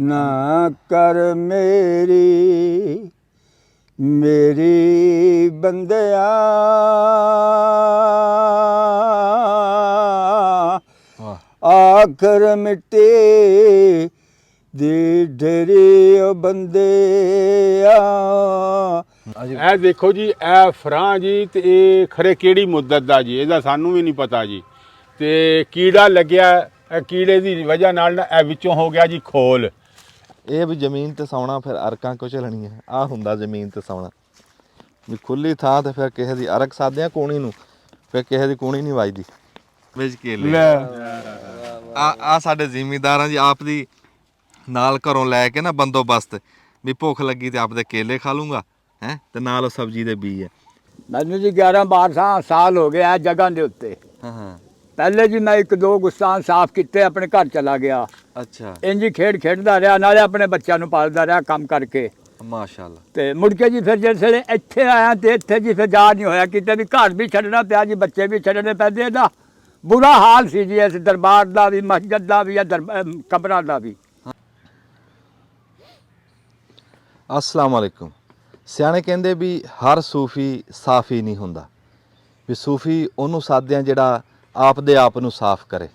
ना कर मेरी बंदिया आखर मिट्टी दी ढेरी ओ बंदिया। ਇਹ ਦੇਖੋ ਜੀ, ਇਹ ਫਰਾਂ ਜੀ ਤੇ ਇਹ ਖਰੇ ਕਿਹੜੀ ਮੁੱਦਤ ਦਾ ਜੀ, ਇਹਦਾ ਸਾਨੂੰ ਵੀ ਨਹੀਂ ਪਤਾ ਜੀ। ਤੇ ਕੀੜਾ ਲੱਗਿਆ, ਇਹ ਕੀੜੇ ਦੀ ਵਜ੍ਹਾ ਨਾਲ ਨਾ ਇਹ ਵਿੱਚੋਂ ਹੋ ਗਿਆ ਜੀ ਖੋਲ। ਇਹ ਵੀ ਜ਼ਮੀਨ ਤੇ ਸੌਣਾ ਫਿਰ ਅਰਕਾਂ ਕੋ ਝਲਣੀਆਂ। ਆ ਹੁੰਦਾ ਜ਼ਮੀਨ ਤੇ ਸੌਣਾ ਵੀ ਖੁੱਲੀ ਥਾਂ ਤੇ ਫਿਰ ਕਿਸੇ ਦੀ ਅਰਕ ਸਾਧਿਆਂ ਕੂਣੀ ਨੂੰ, ਫਿਰ ਕਿਸੇ ਦੀ ਕੂਣੀ ਨਹੀਂ ਵੱਜਦੀ ਵਿੱਚ ਕੇਲੇ। ਆ ਸਾਡੇ ਜ਼ਿਮੀਂਦਾਰਾਂ ਜੀ ਆਪ ਦੀ ਨਾਲ ਘਰੋਂ ਲੈ ਕੇ ਨਾ ਬੰਦੋਬਸਤ ਵੀ ਭੁੱਖ ਲੱਗੀ ਤੇ ਆਪਦੇ ਕੇਲੇ ਖਾ ਲੂੰਗਾ ਹੈ ਤੇ ਨਾਲ ਸਬਜ਼ੀ ਦੇ ਬੀਜ ਹੈ। ਮੈਨੂੰ ਜੀ 11-12 ਸਾਲ ਹੋ ਗਏ ਆ ਜਗ੍ਹਾ ਦੇ ਉੱਤੇ। ਹਾਂ ਪਹਿਲੇ ਜੀ ਮੈਂ 1-2 ਗੁਸਤਾਨ ਸਾਫ਼ ਕੀਤੇ, ਆਪਣੇ ਘਰ ਚਲਾ ਗਿਆ। ਅੱਛਾ, ਇੰਜ ਹੀ ਖੇਡਦਾ ਰਿਹਾ, ਨਾਲੇ ਆਪਣੇ ਬੱਚਿਆਂ ਨੂੰ ਪਾਲਦਾ ਰਿਹਾ ਕੰਮ ਕਰਕੇ। ਮਾਸ਼ਾਅੱਲਾ। ਤੇ ਮੁੜ ਕੇ ਜੀ ਫਿਰ ਜਿਹੜੇ ਇੱਥੇ ਆਇਆ ਤੇ ਇੱਥੇ ਜੀ ਫਿਰ ਜਾ ਨਹੀਂ ਹੋਇਆ ਕਿਤੇ ਵੀ, ਘਰ ਵੀ ਛੱਡਣਾ ਪਿਆ ਜੀ, ਬੱਚੇ ਵੀ ਛੱਡਣੇ ਪੈਂਦੇ। ਇਹਦਾ ਬੁਰਾ ਹਾਲ ਸੀ ਜੀ ਇਸ ਦਰਬਾਰ ਦਾ ਵੀ, ਮਸਜਿਦ ਦਾ ਵੀ, ਕਬਰਾਂ ਦਾ ਵੀ। अस्सलाम वालेकुम। ਸਿਆਣੇ ਕਹਿੰਦੇ ਵੀ ਹਰ ਸੂਫੀ ਸਾਫੀ ਨਹੀਂ ਹੁੰਦਾ, ਵੀ ਸੂਫੀ ਉਹਨੂੰ ਸਾਧਦੇ ਆ ਜਿਹੜਾ ਆਪਦੇ ਆਪ ਨੂੰ ਸਾਫ਼ ਕਰੇ,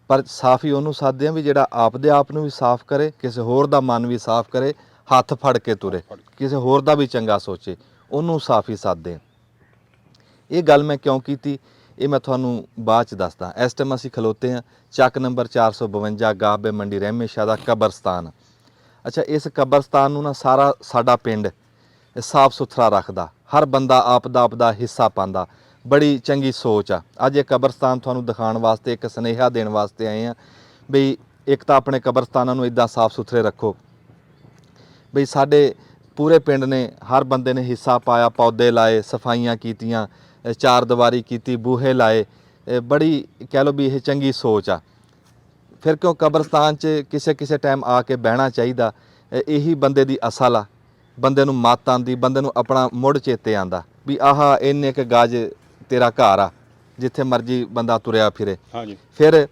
ਪਰ ਸਾਫੀ ਉਹਨੂੰ ਸਾਧਦੇ ਆ ਵੀ ਜਿਹੜਾ ਆਪਦੇ ਆਪ ਨੂੰ ਵੀ ਸਾਫ਼ ਕਰੇ, ਕਿਸੇ ਹੋਰ ਦਾ ਮਨ ਵੀ ਸਾਫ਼ ਕਰੇ, ਹੱਥ ਫੜ ਕੇ ਤੁਰੇ, ਕਿਸੇ ਹੋਰ ਦਾ ਵੀ ਚੰਗਾ ਸੋਚੇ, ਉਹਨੂੰ ਸਾਫੀ ਸਾਧਦੇ ਆ। ਇਹ ਗੱਲ ਮੈਂ ਕਿਉਂ ਕੀਤੀ ਇਹ ਮੈਂ ਤੁਹਾਨੂੰ ਬਾਅਦ ਚ ਦੱਸਦਾ। ਇਸ ਟਾਈਮ ਅਸੀਂ ਖਲੋਤੇ ਹਾਂ ਚੱਕ ਨੰਬਰ 452 ਗਾਹਬੇ ਮੰਡੀ ਰਹਿਮੇ ਸ਼ਾਹ ਦਾ ਕਬਰਸਤਾਨ। ਅੱਛਾ, ਇਸ ਕਬਰਸਤਾਨ ਨੂੰ ਨਾ ਸਾਡਾ ਪਿੰਡ ਸਾਫ ਸੁਥਰਾ ਰੱਖਦਾ, ਹਰ ਬੰਦਾ ਆਪਦਾ ਹਿੱਸਾ ਪਾਉਂਦਾ, ਬੜੀ ਚੰਗੀ ਸੋਚ ਆ। ਅੱਜ ਇਹ ਕਬਰਸਤਾਨ ਤੁਹਾਨੂੰ ਦਿਖਾਉਣ ਵਾਸਤੇ, ਇੱਕ ਸੁਨੇਹਾ ਦੇਣ ਵਾਸਤੇ ਆਏ ਆ ਬਈ ਇੱਕ ਤਾਂ ਆਪਣੇ ਕਬਰਸਤਾਨਾਂ ਨੂੰ ਇੱਦਾਂ ਸਾਫ ਸੁਥਰੇ ਰੱਖੋ। ਬਈ ਸਾਡੇ ਪੂਰੇ ਪਿੰਡ ਨੇ, ਹਰ ਬੰਦੇ ਨੇ ਹਿੱਸਾ ਪਾਇਆ, ਪੌਦੇ ਲਾਏ, ਸਫਾਈਆਂ ਕੀਤੀਆਂ, ਚਾਰ ਦੀਵਾਰੀ ਕੀਤੀ, ਬੂਹੇ ਲਾਏ, ਬੜੀ ਕਹਿ ਲਓ ਵੀ ਇਹ ਚੰਗੀ ਸੋਚ ਆ। ਫਿਰ ਕਿਉਂ ਕਬਰਸਤਾਨ 'ਚ ਕਿਸੇ ਟਾਈਮ ਆ ਕੇ ਬਹਿਣਾ ਚਾਹੀਦਾ, ਇਹੀ ਬੰਦੇ ਦੀ ਅਸਲ ਆ। ਬੰਦੇ ਨੂੰ ਮੱਤ ਆਉਂਦੀ, ਬੰਦੇ ਨੂੰ ਆਪਣਾ ਮੁੜ ਚੇਤੇ ਆਉਂਦਾ ਵੀ ਆਹ ਇੰਨੇ ਕੁ ਗਜ ਤੇਰਾ ਘਰ ਆ, ਜਿੱਥੇ ਮਰਜੀ ਬੰਦਾ ਤੁਰਿਆ ਫਿਰੇ। ਹਾਂਜੀ। ਫਿਰ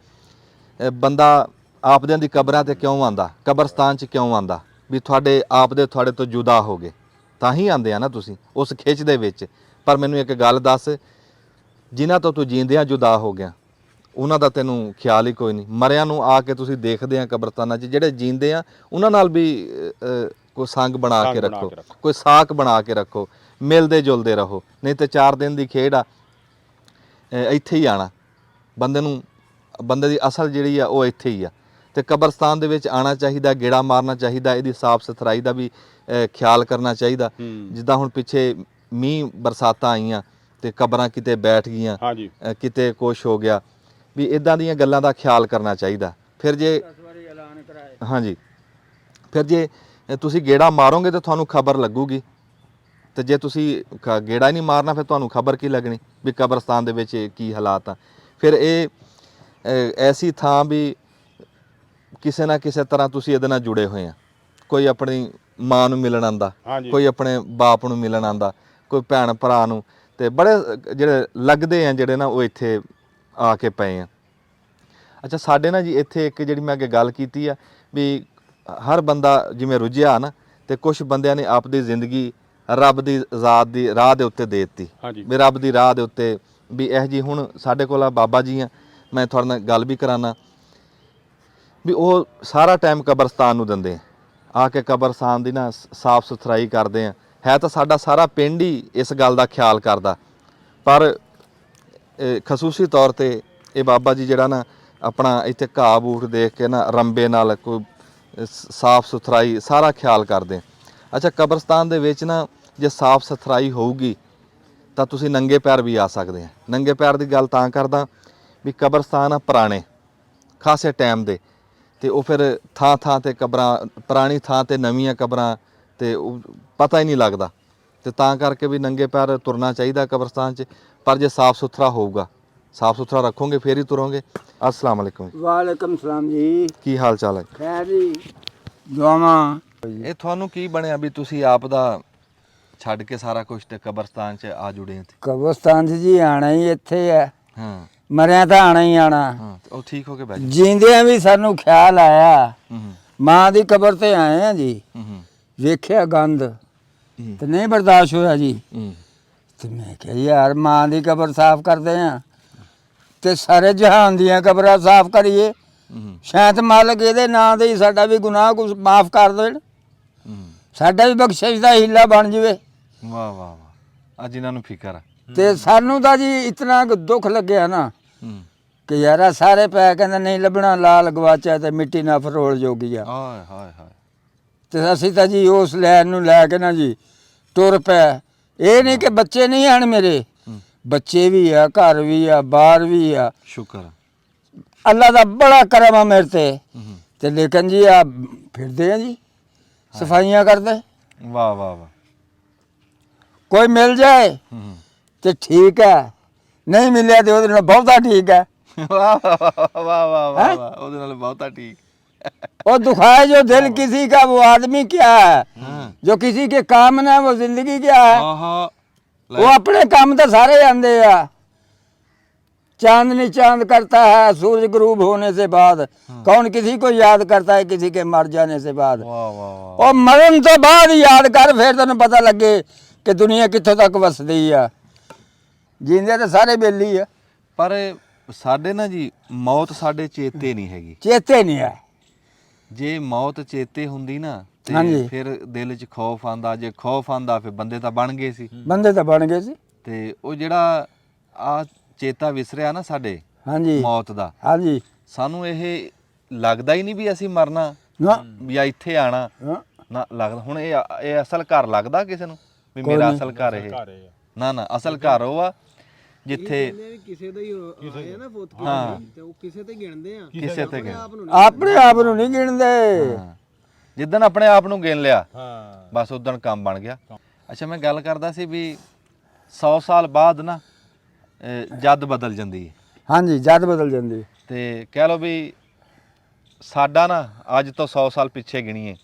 ਬੰਦਾ ਆਪਦਿਆਂ ਦੀ ਕਬਰਾਂ ਤੇ ਕਿਉਂ ਆਉਂਦਾ, ਕਬਰਸਤਾਨ 'ਚ ਕਿਉਂ ਆਉਂਦਾ, ਵੀ ਤੁਹਾਡੇ ਤੋਂ ਜੁਦਾ ਹੋ ਗਏ ਤਾਂ ਹੀ ਆਉਂਦੇ ਆ ਨਾ ਤੁਸੀਂ ਉਸ ਖਿੱਚ ਦੇ ਵਿੱਚ। ਪਰ ਮੈਨੂੰ ਇੱਕ ਗੱਲ ਦੱਸ, ਜਿਨ੍ਹਾਂ ਤੋਂ ਤੂੰ ਜੀਂਦਿਆਂ ਜੁਦਾ ਹੋ ਗਿਆ ਉਹਨਾਂ ਦਾ ਤੈਨੂੰ ਖਿਆਲ ਹੀ ਕੋਈ ਨਹੀਂ। ਮਰਿਆਂ ਨੂੰ ਆ ਕੇ ਤੁਸੀਂ ਦੇਖਦੇ ਆ ਕਬਰਸਤਾਨਾਂ 'ਚ, ਜਿਹੜੇ ਜੀਂਦੇ ਆ ਉਹਨਾਂ ਨਾਲ ਵੀ ਕੋਈ ਸੰਗ ਬਣਾ ਕੇ ਰੱਖੋ, ਕੋਈ ਸਾਕ ਬਣਾ ਕੇ ਰੱਖੋ, ਮਿਲਦੇ ਜੁਲਦੇ ਰਹੋ। ਨਹੀਂ ਤੇ 4 ਦਿਨ ਦੀ ਖੇਡ ਆ, ਇੱਥੇ ਹੀ ਆਣਾ। ਬੰਦੇ ਦੀ ਅਸਲ ਜਿਹੜੀ ਆ ਉਹ ਇੱਥੇ ਹੀ ਆ। ਤੇ ਕਬਰਸਤਾਨ ਦੇ ਵਿੱਚ ਆਉਣਾ ਚਾਹੀਦਾ, ਗੇੜਾ ਮਾਰਨਾ ਚਾਹੀਦਾ, ਇਹਦੀ ਸਾਫ ਸੁਥਰਾਈ ਦਾ ਵੀ ਖਿਆਲ ਕਰਨਾ ਚਾਹੀਦਾ। ਜਿੱਦਾਂ ਹੁਣ ਪਿੱਛੇ ਮੀਂਹ ਬਰਸਾਤਾਂ ਆਈਆਂ ਤੇ ਕਬਰਾਂ ਕਿਤੇ ਬੈਠ ਗਈਆਂ, ਕਿਤੇ ਕੁਛ ਹੋ ਗਿਆ, ਵੀ ਇਦਾਂ ਦੀਆਂ ਗੱਲਾਂ ਦਾ ਖਿਆਲ ਕਰਨਾ ਚਾਹੀਦਾ। ਫਿਰ ਜੇ ਹਾਂਜੀ, ਫਿਰ ਜੇ ਤੁਸੀਂ ਗੇੜਾ ਮਾਰੋਗੇ ਤਾਂ ਤੁਹਾਨੂੰ ਖਬਰ ਲੱਗੂਗੀ, ਤੇ ਜੇ ਤੁਸੀਂ ਗੇੜਾ ਹੀ ਨਹੀਂ ਮਾਰਨਾ ਫਿਰ ਤੁਹਾਨੂੰ ਖਬਰ ਕੀ ਲੱਗਣੀ ਵੀ ਕਬਰਸਤਾਨ ਦੇ ਵਿੱਚ ਕੀ ਹਾਲਾਤ ਆ। ਫਿਰ ਇਹ ਐਸੀ ਥਾਂ ਵੀ ਕਿਸੇ ਨਾ ਕਿਸੇ ਤਰ੍ਹਾਂ ਤੁਸੀਂ ਇਹਦੇ ਨਾਲ ਜੁੜੇ ਹੋਏ ਆ। ਕੋਈ ਆਪਣੀ ਮਾਂ ਨੂੰ ਮਿਲਣ ਆਉਂਦਾ, ਕੋਈ ਆਪਣੇ ਬਾਪ ਨੂੰ ਮਿਲਣ ਆਉਂਦਾ, ਕੋਈ ਭੈਣ ਭਰਾ ਨੂੰ, ਤੇ ਬੜੇ ਜਿਹੜੇ ਲੱਗਦੇ ਆ ਜਿਹੜੇ ਨਾ ਉਹ ਇੱਥੇ ਆ ਕੇ ਪਏ ਆ। ਅੱਛਾ, ਸਾਡੇ ਨਾ ਜੀ ਇੱਥੇ ਇੱਕ ਜਿਹੜੀ ਮੈਂ ਅੱਗੇ ਗੱਲ ਕੀਤੀ ਆ ਵੀ ਹਰ ਬੰਦਾ ਜਿਵੇਂ ਰੁੱਝਿਆ ਨਾ, ਤੇ ਕੁਝ ਬੰਦਿਆਂ ਨੇ ਆਪਦੀ ਜ਼ਿੰਦਗੀ ਰੱਬ ਦੀ ਜ਼ਾਤ ਦੀ ਰਾਹ ਦੇ ਉੱਤੇ ਦੇ ਦਿੱਤੀ, ਵੀ ਰੱਬ ਦੀ ਰਾਹ ਦੇ ਉੱਤੇ ਵੀ ਇਹ ਜੀ। ਹੁਣ ਸਾਡੇ ਕੋਲ ਆ ਬਾਬਾ ਜੀ ਆ, ਮੈਂ ਤੁਹਾਡੇ ਨਾਲ ਗੱਲ ਵੀ ਕਰਾਨਾ ਵੀ ਉਹ ਸਾਰਾ ਟਾਈਮ ਕਬਰਸਤਾਨ ਨੂੰ ਦਿੰਦੇ ਆ ਕੇ ਕਬਰਸਤਾਨ ਦੀ ਨਾ ਸਾਫ ਸੁਥਰਾਈ ਕਰਦੇ ਆ। ਹੈ ਤਾਂ ਸਾਡਾ ਸਾਰਾ ਪਿੰਡ ਹੀ ਇਸ ਗੱਲ ਦਾ ਖਿਆਲ ਕਰਦਾ, ਪਰ ਖਸੂਸੀ ਤੌਰ ਤੇ ਇਹ ਬਾਬਾ ਜੀ ਜਿਹੜਾ ਨਾ ਆਪਣਾ ਇੱਥੇ ਘਾਹ ਬੂਟ ਦੇਖ ਕੇ ਨਾ ਰੰਬੇ ਨਾਲ ਕੋਈ ਸਾਫ ਸੁਥਰਾਈ ਸਾਰਾ ਖਿਆਲ ਕਰਦੇ। ਅੱਛਾ, ਕਬਰਸਤਾਨ ਦੇ ਵਿੱਚ ਨਾ ਜੇ ਸਾਫ ਸੁਥਰਾਈ ਹੋਊਗੀ ਤਾਂ ਤੁਸੀਂ ਨੰਗੇ ਪੈਰ ਵੀ ਆ ਸਕਦੇ ਆ। ਨੰਗੇ ਪੈਰ ਦੀ ਗੱਲ ਤਾਂ ਕਰਦਾ ਵੀ ਕਬਰਸਤਾਨ ਆ ਪੁਰਾਣੇ ਖਾਸੇ ਟਾਈਮ ਦੇ, ਤੇ ਉਹ ਫਿਰ ਥਾਂ ਤੇ ਕਬਰਾਂ, ਪੁਰਾਣੀ ਥਾਂ ਤੇ ਨਵੀਆਂ ਕਬਰਾਂ, ਤੇ ਉਹ ਪਤਾ ਹੀ ਨਹੀਂ ਲੱਗਦਾ। ਤੇ ਤਾਂ ਕਰਕੇ ਵੀ ਨੰਗੇ ਪੈਰ ਤੁਰਨਾ ਚਾਹੀਦਾ ਕਬਰਸਤਾਨ 'ਚ, ਪਰ ਜੇ ਸਾਫ ਸੁਥਰਾ ਹੋਊਗਾ, ਸਾਫ ਸੁਥਰਾ ਰੱਖੋਗੇ ਫੇਰ ਹੀ ਤੁਰੋਗੇ। अस्सलाम वालेकुम। ਵਾਲੇਕਮ ਸਲਾਮ ਜੀ। ਕੀ ਹਾਲ ਚਾਲ ਹੈ? ਖੈਰ ਜੀ, ਦੁਆਵਾਂ। ਇਹ ਤੁਹਾਨੂੰ ਕੀ ਬਣਿਆ ਵੀ ਤੁਸੀਂ ਆਪ ਦਾ ਛੱਡ ਕੇ ਸਾਰਾ ਕੁਝ ਤੇ ਕਬਰਸਤਾਨ 'ਚ ਆ ਜੁੜੇ ਇੱਥੇ? ਕਬਰਸਤਾਨ 'ਚ ਜੀ ਆਣਾ ਹੀ ਇੱਥੇ ਹੈ। ਹਾਂ, ਮਰਿਆ ਤਾਂ ਆਣਾ ਹੀ ਆਣਾ। ਹਾਂ ਉਹ ਠੀਕ ਹੋ ਕੇ ਬਹਿ ਜਾ। ਜੀਂਦਿਆਂ ਵੀ ਸਾਨੂੰ ਖਿਆਲ ਆਇਆ, ਹੂੰ ਮਾਂ ਦੀ ਕਬਰ ਤੇ ਆਏ ਆ ਜੀ, ਹੂੰ ਵੇਖਿਆ ਗੰਦ ਹੂੰ ਤੇ ਨਹੀਂ ਬਰਦਾਸ਼ਤ ਹੋਇਆ ਜੀ। ਹੂੰ ਤੇ ਮੈਂ ਕਿਹਾ ਯਾਰ ਮਾਂ ਦੀ ਕਬਰ ਸਾਫ਼ ਕਰਦੇ ਆ ਤੇ ਸਾਰੇ ਜਹਾਨ ਦੀਆਂ ਕਬਰਾਂ ਸਾਫ਼ ਕਰੀਏ, ਹੂੰ ਸ਼ਾਇਦ ਮਾਲਕ ਇਹਦੇ ਨਾਂ ਦੇ ਹੀ ਸਾਡਾ ਵੀ ਗੁਨਾਹ ਕੁਛ ਮਾਫ਼ ਕਰ ਦੇਣ, ਹੂੰ ਸਾਡਾ ਵੀ ਬਖਸ਼ਿਸ਼ ਦਾ ਹੀਲਾ ਬਣ ਜਵੇ। ਵਾਹ ਵਾਹ ਵਾਹ, ਅੱਜ ਇਹਨਾਂ ਨੂੰ ਫਿਕਰ ਆ। ਤੇ ਸਾਨੂੰ ਤਾਂ ਜੀ ਇਤਨਾ ਕੁ ਦੁੱਖ ਲੱਗਿਆ ਨਾ ਹੂੰ ਕਿ ਯਾਰਾ ਸਾਰੇ ਪੈ ਕਹਿੰਦੇ ਨਹੀਂ ਲੱਭਣਾ ਲਾਲ ਗਵਾਚਾ ਤੇ ਮਿੱਟੀ ਨਾ ਫਰੋਲ ਜੋਗੀ ਆ। ਹਾਏ ਹਾਏ ਹਾਏ। ਤੇ ਅਸੀਂ ਤਾਂ ਜੀ ਉਸ ਲੈਣ ਨੂੰ ਲੈ ਕੇ ਨਾ ਜੀ ਟੁਰ ਪਏ। ਇਹ ਨਹੀਂ ਕਿ ਬੱਚੇ ਨਹੀਂ ਹਨ ਮੇਰੇ, ਹੂੰ ਬੱਚੇ ਵੀ ਆ, ਘਰ ਵੀ ਆ, ਬਾਹਰ ਵੀ ਆ, ਸ਼ੁਕਰ ਆ। ਅੱਲਾ ਦਾ ਬੜਾ ਕਰਮ ਆ ਮੇਰੇ ਤੇ। ਹੂੰ ਤੇ ਲੇਕਿਨ ਜੀ ਆ ਫਿਰਦੇ ਆ ਜੀ ਸਫਾਈਆਂ ਕਰਦੇ, ਵਾਹ ਵਾਹ ਵਾਹ। ਕੋਈ ਮਿਲ ਜਾਏ ਹੂੰ ਤੇ ਠੀਕ ਹੈ, ਨਹੀਂ ਮਿਲਿਆ ਤੇ ਉਹਦੇ ਨਾਲ ਬਹੁਤਾ ਠੀਕ ਹੈ। वाह वाह वाह वाह वाह वाह, ਉਹਦੇ ਨਾਲ ਬਹੁਤਾ ਠੀਕ। और दुखाए जो दिल किसी का वो आदमी क्या है, हाँ। जो किसी के काम ना है वो जिंदगी क्या है। ਆਹਾ वो अपने काम तो सारे आंदे आ। चांदनी चांद करता है सूरज ग्रूब होने से बाद, कौन किसी को याद करता है किसी के मर जाने से बाद। वाह वाह वाह। और मरण तो बाद याद कर फिर तेन पता लगे कि दुनिया कितों तक वसदी है। जींदे तो सारे बेली है, ਪਰ ਸਾਡੇ ਨਾ ਜੀ ਮੌਤ ਸਾਡੇ ਚੇਤੇ ਨਹੀਂ ਹੈਗੀ। चेते नहीं है। ਜੇ ਮੌਤ ਚੇਤੇ ਹੁੰਦੀ ਨਾ ਤੇ ਹਾਂਜੀ। ਫਿਰ ਦਿਲ 'ਚ ਖੌਫ ਆਂਦਾ, ਜੇ ਖੌਫ ਆਂਦਾ ਫਿਰ ਬੰਦੇ ਤਾਂ ਬਣ ਗਏ ਸੀ। बंदे तो बन गए सी। ਤੇ ਉਹ ਜਿਹੜਾ ਆ ਚੇਤਾ ਵਿਸਰਿਆ ਨਾ ਸਾਡੇ हाँ जी ਮੌਤ ਦਾ, हाँ जी ਸਾਨੂੰ ਇਹ ਲੱਗਦਾ ਹੀ ਨਹੀਂ ਵੀ ਅਸੀਂ ਮਰਨਾ ना ਜਾਂ ਇੱਥੇ ਆਣਾ हाँ। ਨਾ ਲੱਗਦਾ। ਹੁਣ ਇਹ ਅਸਲ ਘਰ ਲੱਗਦਾ ਕਿਸੇ ਨੂੰ ਵੀ ਕੋਈ ਮੇਰਾ ਨਹੀਂ। ਅਸਲ ਘਰ ਇਹ? ਨਾ ਨਾ, ਅਸਲ ਘਰ ਉਹ ਆ ਜਿੱਥੇ ਕਿਸੇ ਦਾ ਹੀ ਆਇਆ ਨਾ ਪੁੱਤ ਹਾਂ ਤੇ ਉਹ ਕਿਸੇ ਤੇ ਗਿਣਦੇ ਆ, ਕਿਸੇ ਤੇ ਗਏ। अपने आप ਨੂੰ नहीं गिनते। ਹਾਂ। ਜਿੱਦਣ ਆਪਣੇ ਆਪ ਨੂੰ ਗਿਣ ਲਿਆ ਹਾਂ ਬਸ ਉਦਣ ਕੰਮ ਬਣ ਗਿਆ। ਅੱਛਾ ਮੈਂ ਗੱਲ ਕਰਦਾ ਸੀ ਵੀ 100 ਸਾਲ ਬਾਅਦ ਨਾ ਜਦ ਬਦਲ ਜਾਂਦੀ ਹੈ हाँ जी जद बदल जाती। ਤੇ ਕਹਿ ਲਓ ਵੀ ਸਾਡਾ ਨਾ ਅੱਜ ਤੋਂ 100 ਸਾਲ ਪਿੱਛੇ ਗਿਣੀਏ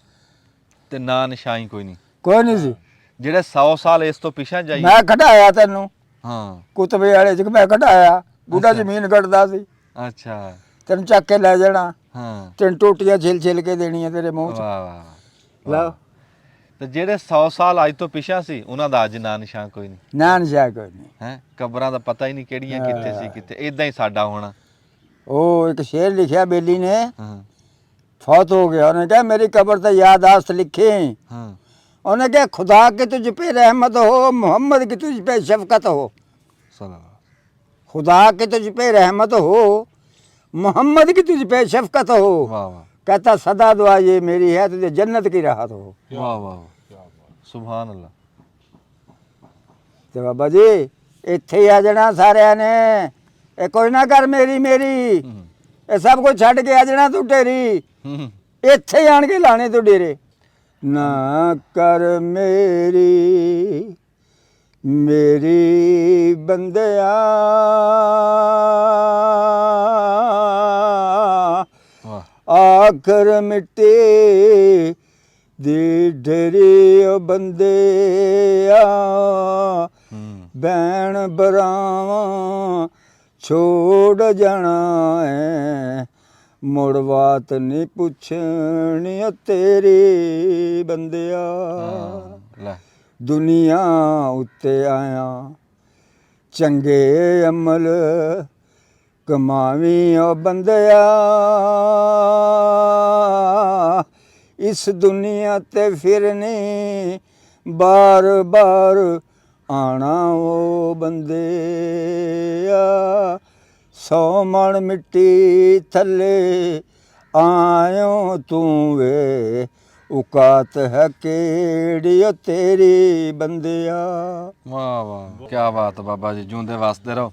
ਤੇ ਨਾ ਨਿਸ਼ਾਨੀ ਕੋਈ ਨਹੀਂ। कोई नहीं सी। ਜਿਹੜੇ 100 ਸਾਲ ਇਸ ਤੋਂ ਪਿਛਾਂ ਜਾਈਏ। मैं कढ़ाया तेनू ਹਾਂ कुतबे वाले च मैं कढ़ाया, बूढ़ा जमीन कटदा सी, ਅੱਛਾ तेन चक के लै जाना, ਹਾਂ तेन टोटियां छिल छिल के देनियां तेरे मुंह च। ਵਾਹ ਵਾਹ। लो ਤੇ ਜਿਹੜੇ 100 ਸਾਲ ਅੱਜ ਤੋਂ ਪਿਛਾਂ ਸੀ ਉਹਨਾਂ ਦਾ ਅੱਜ ਨਾਂ ਨਿਸ਼ਾਨ ਕੋਈ ਨਹੀਂ ना निशा कोई नहीं। ਹੈ। ਕਬਰਾਂ ਦਾ ਪਤਾ ਹੀ ਨਹੀਂ ਕਿਹੜੀਆਂ ਕਿੱਥੇ ਸੀ ਕਿੱਥੇ। ਇਦਾਂ ਹੀ ਸਾਡਾ ਹੋਣਾ। ओ एक शेर लिखा बेली ने, ਹਾਂ फौत हो गया, उन्हें कहा मेरी कब्र तो यादाश्त लिखी। ਹਾਂ उन्हें कहा खुदा की तुझ पे रहमत हो, मोहम्मद की तुझ पे शफकत हो। सल्लल्लाहु। खुदा की तुझ पे रहमत हो, मोहम्मद की तुझ पे शफकत हो। वाह वाह कहता सदा दुआ ये मेरी है तुझे जन्नत की राहत हो। वाह वाह सुभान अल्लाह। ਤੇ ਬਾਬਾ ਜੀ ਇੱਥੇ ਹੀ ਆ ਜਾਣਾ ਸਾਰਿਆਂ ਨੇ, ਇਹ ਕੋਈ ਨਾ ਕਰ ਮੇਰੀ ਮੇਰੀ, ਇਹ ਸਭ ਕੁਝ ਛੱਡ ਕੇ ਆ ਜਾਣਾ ਤੂੰ ਢੇਰੀ, ਇੱਥੇ ਹੀ ਆਣ ਕੇ ਲਾਣੇ ਤੂੰ ਡੇਰੇ। ਨਾ ਕਰ ਮੇਰੀ ਮੇਰੀ ਬੰਦਿਆ, वाह ਆਖਰ ਮਿੱਟੀ ਦੀ ਢੇਰੀ ਓ ਬੰਦਿਆ, ਬੈਣ ਬਰਾਵਾਂ ਛੋੜ ਜਾਣਾ ਏ, ਮੁੜ ਬਾਤ ਨਹੀਂ ਪੁੱਛਣੀ ਓ ਤੇਰੀ ਬੰਦਿਆ। ਲੈ ਦੁਨੀਆ ਉੱਤੇ ਆਇਆ ਚੰਗੇ ਅਮਲ ਕਮਾਵੀਂ ਓ ਬੰਦਿਆ, ਇਸ ਦੁਨੀਆ ਤੇ ਫਿਰਨੀ ਬਾਰ ਬਾਰ ਆਣਾ ਓ ਬੰਦਿਆ। 100 ਮਣ ਮਿੱਟੀ ਥੱਲੇ ਆਇਓ ਤੂੰ ਵੇ, ਔਕਾਤ ਹੈ ਕਿਹੜੀ ਓ ਤੇਰੀ ਬੰਦਿਆ। ਵਾਹ ਵਾਹ ਕੀ ਬਾਤ ਬਾਬਾ ਜੀ, ਜਿਉਂਦੇ ਵਸਦੇ ਰਹੋ।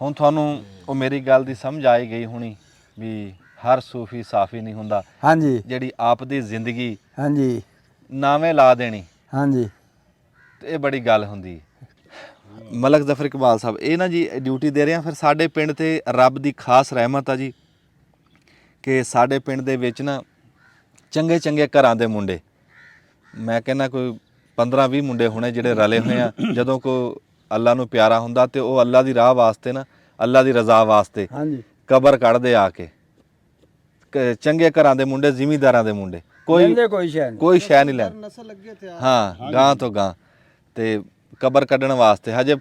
ਹੁਣ ਤੁਹਾਨੂੰ ਉਹ ਮੇਰੀ ਗੱਲ ਦੀ ਸਮਝ ਆਈ ਗਈ ਹੋਣੀ ਵੀ ਹਰ ਸੂਫੀ ਸਾਫੀ ਨਹੀਂ ਹੁੰਦਾ। ਹਾਂਜੀ ਜਿਹੜੀ ਆਪ ਦੀ ਜ਼ਿੰਦਗੀ ਹਾਂਜੀ ਨਾਵੇਂ ਲਾ ਦੇਣੀ ਹਾਂਜੀ ਤੇ ਇਹ ਬੜੀ ਗੱਲ ਹੁੰਦੀ ਹੈ। ਮਲਕ ਜ਼ਫਰ ਇਕਬਾਲ ਸਾਹਿਬ ਇਹ ਨਾ ਜੀ ਡਿਊਟੀ ਦੇ ਰਹੇ ਆ, ਫਿਰ ਸਾਡੇ ਪਿੰਡ ਤੇ ਰੱਬ ਦੀ ਖਾਸ ਰਹਿਮਤ ਆ ਜੀ ਕਿ ਸਾਡੇ ਪਿੰਡ ਦੇ ਵਿੱਚ ਨਾ ਚੰਗੇ ਚੰਗੇ ਘਰਾਂ ਦੇ ਮੁੰਡੇ, ਮੈਂ ਕਹਿੰਦਾ ਕੋਈ 15-20 ਮੁੰਡੇ ਹੋਣੇ ਜਿਹੜੇ ਰਲੇ ਹੋਏ ਆ। ਜਦੋਂ ਕੋਈ ਅੱਲਾ ਨੂੰ ਪਿਆਰਾ ਹੁੰਦਾ ਤੇ ਉਹ ਅੱਲਾ ਦੀ ਰਾਹ ਵਾਸਤੇ ਨਾ ਅੱਲਾ ਦੀ ਰਜ਼ਾ ਵਾਸਤੇ ਹਾਂਜੀ ਕਬਰ ਕੱਢਦੇ ਆ ਕੇ ਚੰਗੇ ਘਰਾਂ ਦੇ ਮੁੰਡੇ ਜ਼ਿਮੀਂਦਾਰਾਂ ਦੇ ਮੁੰਡੇ ਕੋਈ ਕੋਈ ਸ਼ੈ ਨਹੀਂ ਕੋਈ ਸ਼ੈ ਨਹੀਂ ਲੈਣ ਨਸਲ ਲੱਗੇ ਤਿਆਰ ਹਾਂ ਗਾਂ ਤੋਂ ਗਾਂ ਤੇ ਕਬਰ ਕੱਢਣ ਵਾਸਤੇ ਹਜੇ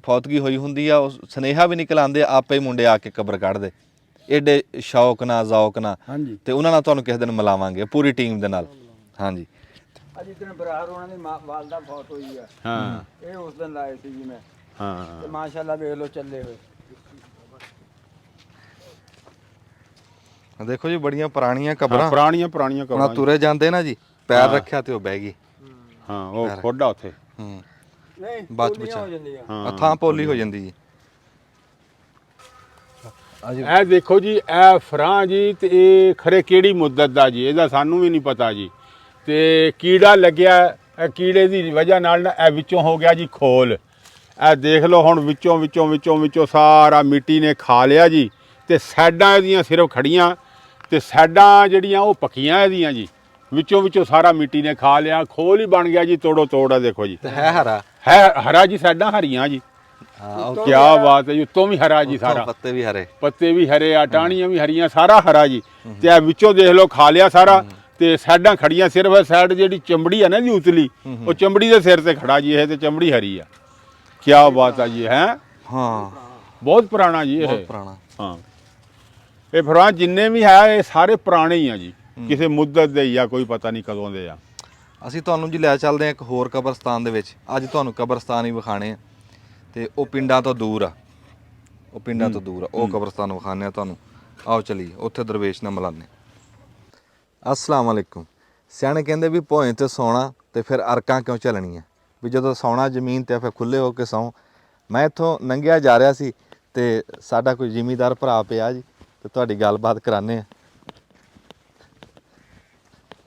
ਫੌਤਗੀ ਹੋਈ ਹੁੰਦੀ ਆ ਉਹ ਸੁਨੇਹਾ ਵੀ ਨਿਕਲ ਆਉਂਦੇ ਆਪੇ ਹੀ ਮੁੰਡੇ ਆ ਕੇ ਕਬਰ ਕੱਢਦੇ ਏਡੇ ਸ਼ੌਕ ਨਾਲ ਜ਼ੌਕ ਨਾਲ ਹਾਂਜੀ ਤੇ ਉਹਨਾਂ ਨਾਲ ਤੁਹਾਨੂੰ ਕਿਸੇ ਦਿਨ ਮਿਲਾਵਾਂਗੇ ਪੂਰੀ ਟੀਮ ਦੇ ਨਾਲ ਹਾਂਜੀ ਅੱਜ ਦਿਨ ਬਰਾਰ ਉਹਨਾਂ ਦੀ ਵਾਲਦਾ ਫੌਤ ਹੋਈ ਆ ਹਾਂ ਇਹ ਉਸ ਦਿਨ ਲਾਏ ਸੀ ਜੀ ਮੈਂ ਹਾਂ ਤੇ ਮਾਸ਼ਾਅੱਲਾ ਵੇਖ ਲੋ ਚੱਲੇ ਹੋਏ ਦੇਖੋ ਜੀ ਬੜੀਆਂ ਪੁਰਾਣੀਆਂ ਕਬਰਾਂ ਪੁਰਾਣੀਆਂ ਹੁਣ ਕਬਰਾਂ ਤੁਰੇ ਜਾਂਦੇ ਨਾ ਜੀ ਪੈਰ ਰੱਖਿਆ ਤੇ ਉਹ ਬਹਿ ਗਈ ਹਾਂ ਉਹ ਖੋਡਾ ਉੱਥੇ ਹੂੰ ਨਹੀਂ ਬਚ ਪੋਲੀਆਂ ਹੋ ਜਾਂਦੀਆਂ ਹਾਂ ਥਾਂ ਪੋਲੀ ਹੋ ਜਾਂਦੀ ਜੀ ਇਹ ਦੇਖੋ ਜੀ ਇਹ ਫਰਾਂ ਜੀ ਤੇ ਇਹ ਖਰੇ ਕਿਹੜੀ ਮੁੱਦਤ ਦਾ ਜੀ ਇਹਦਾ ਸਾਨੂੰ ਵੀ ਨਹੀਂ ਪਤਾ ਜੀ ਤੇ ਕੀੜਾ ਲੱਗਿਆ ਇਹ ਕੀੜੇ ਦੀ ਵਜ੍ਹਾ ਨਾਲ ਨਾ ਇਹ ਵਿੱਚੋਂ ਹੋ ਗਿਆ ਜੀ ਖੋਲ ਇਹ ਦੇਖ ਲਓ ਹੁਣ ਵਿੱਚੋਂ ਸਾਰਾ ਮਿੱਟੀ ਨੇ ਖਾ ਲਿਆ ਜੀ ਤੇ ਸਾਈਡਾਂ ਇਹਦੀਆਂ ਸਿਰਫ ਖੜੀਆਂ ਤੇ ਸਾਈਡਾਂ ਜਿਹੜੀਆਂ ਉਹ ਪੱਕੀਆਂ ਇਹਦੀਆਂ ਜੀ ਵਿੱਚੋਂ ਸਾਰਾ ਮਿੱਟੀ ਨੇ ਖਾ ਲਿਆ ਖੋਲ ਹੀ ਬਣ ਗਿਆ ਜੀ ਤੋੜੋ ਤੋੜ ਆ ਦੇਖੋ ਜੀ ਤੇ ਹੈ ਹਰਾ ਹੈ ਹਰਾ ਜੀ ਸਾਈਡਾਂ ਹਰੀਆਂ ਜੀ ਹਾਂ ਕੀ ਬਾਤ ਹੈ ਜੀ ਉੱਤੋਂ ਵੀ ਹਰਾ ਜੀ ਸਾਰਾ ਪੱਤੇ ਵੀ ਹਰੇ ਪੱਤੇ ਵੀ ਹਰੇ ਆ ਟਾਹਣੀਆਂ ਵੀ ਹਰੀਆਂ ਸਾਰਾ ਹਰਾ ਜੀ ਤੇ ਇਹ ਵਿੱਚੋਂ ਦੇਖ ਲਓ ਖਾ ਲਿਆ ਸਾਰਾ ਤੇ ਸਾਈਡਾਂ ਖੜੀਆਂ ਸਿਰਫ ਸਾਈਡ ਜਿਹੜੀ ਚਮੜੀ ਆ ਨਾ ਜੀ ਉਤਲੀ ਉਹ ਚਮੜੀ ਦੇ ਸਿਰ ਤੇ ਖੜਾ ਜੀ ਇਹ ਤੇ ਚਮੜੀ ਹਰੀ ਆ ਕੀ ਬਾਤ ਆ ਜੀ ਹੈ ਹਾਂ ਬਹੁਤ ਪੁਰਾਣਾ ਜੀ ਇਹ ਬਹੁਤ ਪੁਰਾਣਾ ਹਾਂ ਇਹ ਫਰਾਂ ਜਿੰਨੇ ਵੀ ਹੈ ਇਹ ਸਾਰੇ ਪੁਰਾਣੇ ਹੀ ਆ ਜੀ ਕਿਸੇ ਮੁੱਦਤ ਦੇ ਜਾਂ ਕੋਈ ਪਤਾ ਨਹੀਂ ਕਦੋਂ ਦੇ ਆ ਅਸੀਂ ਤੁਹਾਨੂੰ ਜੀ ਲੈ ਚੱਲਦੇ ਹਾਂ ਇੱਕ ਹੋਰ ਕਬਰਸਤਾਨ ਦੇ ਵਿੱਚ ਅੱਜ ਤੁਹਾਨੂੰ ਕਬਰਸਤਾਨ ਹੀ ਵਿਖਾਣੇ ਆ ਤੇ ਉਹ ਪਿੰਡਾਂ ਤੋਂ ਦੂਰ ਆ ਉਹ ਕਬਰਸਤਾਨ ਵਿਖਾਣੇ ਆ ਤੁਹਾਨੂੰ ਆਓ ਚਲੀਏ ਉੱਥੇ ਦਰਵੇਸ਼ ਨਾਲ ਮਿਲਾਨੇ ਅਸਲਾਮ ਵਾਲੇਕੁਮ ਸਿਆਣੇ ਕਹਿੰਦੇ ਵੀ ਭੋਏ ਤੇ ਸੌਣਾ ਤੇ ਫਿਰ ਅਰਕਾਂ ਕਿਉਂ ਚੱਲਣੀਆਂ ਵੀ ਜਦੋਂ ਸੌਣਾ ਜ਼ਮੀਨ ਤੇ ਫਿਰ ਖੁੱਲੇ ਹੋ ਕੇ ਸੌਂ ਮੈਂ ਇੱਥੋਂ ਲੰਘਿਆ ਜਾ ਰਿਹਾ ਸੀ ਤੇ ਸਾਡਾ ਕੋਈ ਜ਼ਿਮੀਂਦਾਰ ਭਰਾ ਪਿਆ ਜੀ ਤੇ ਤੁਹਾਡੀ ਗੱਲਬਾਤ ਕਰਾਨੇ ਆ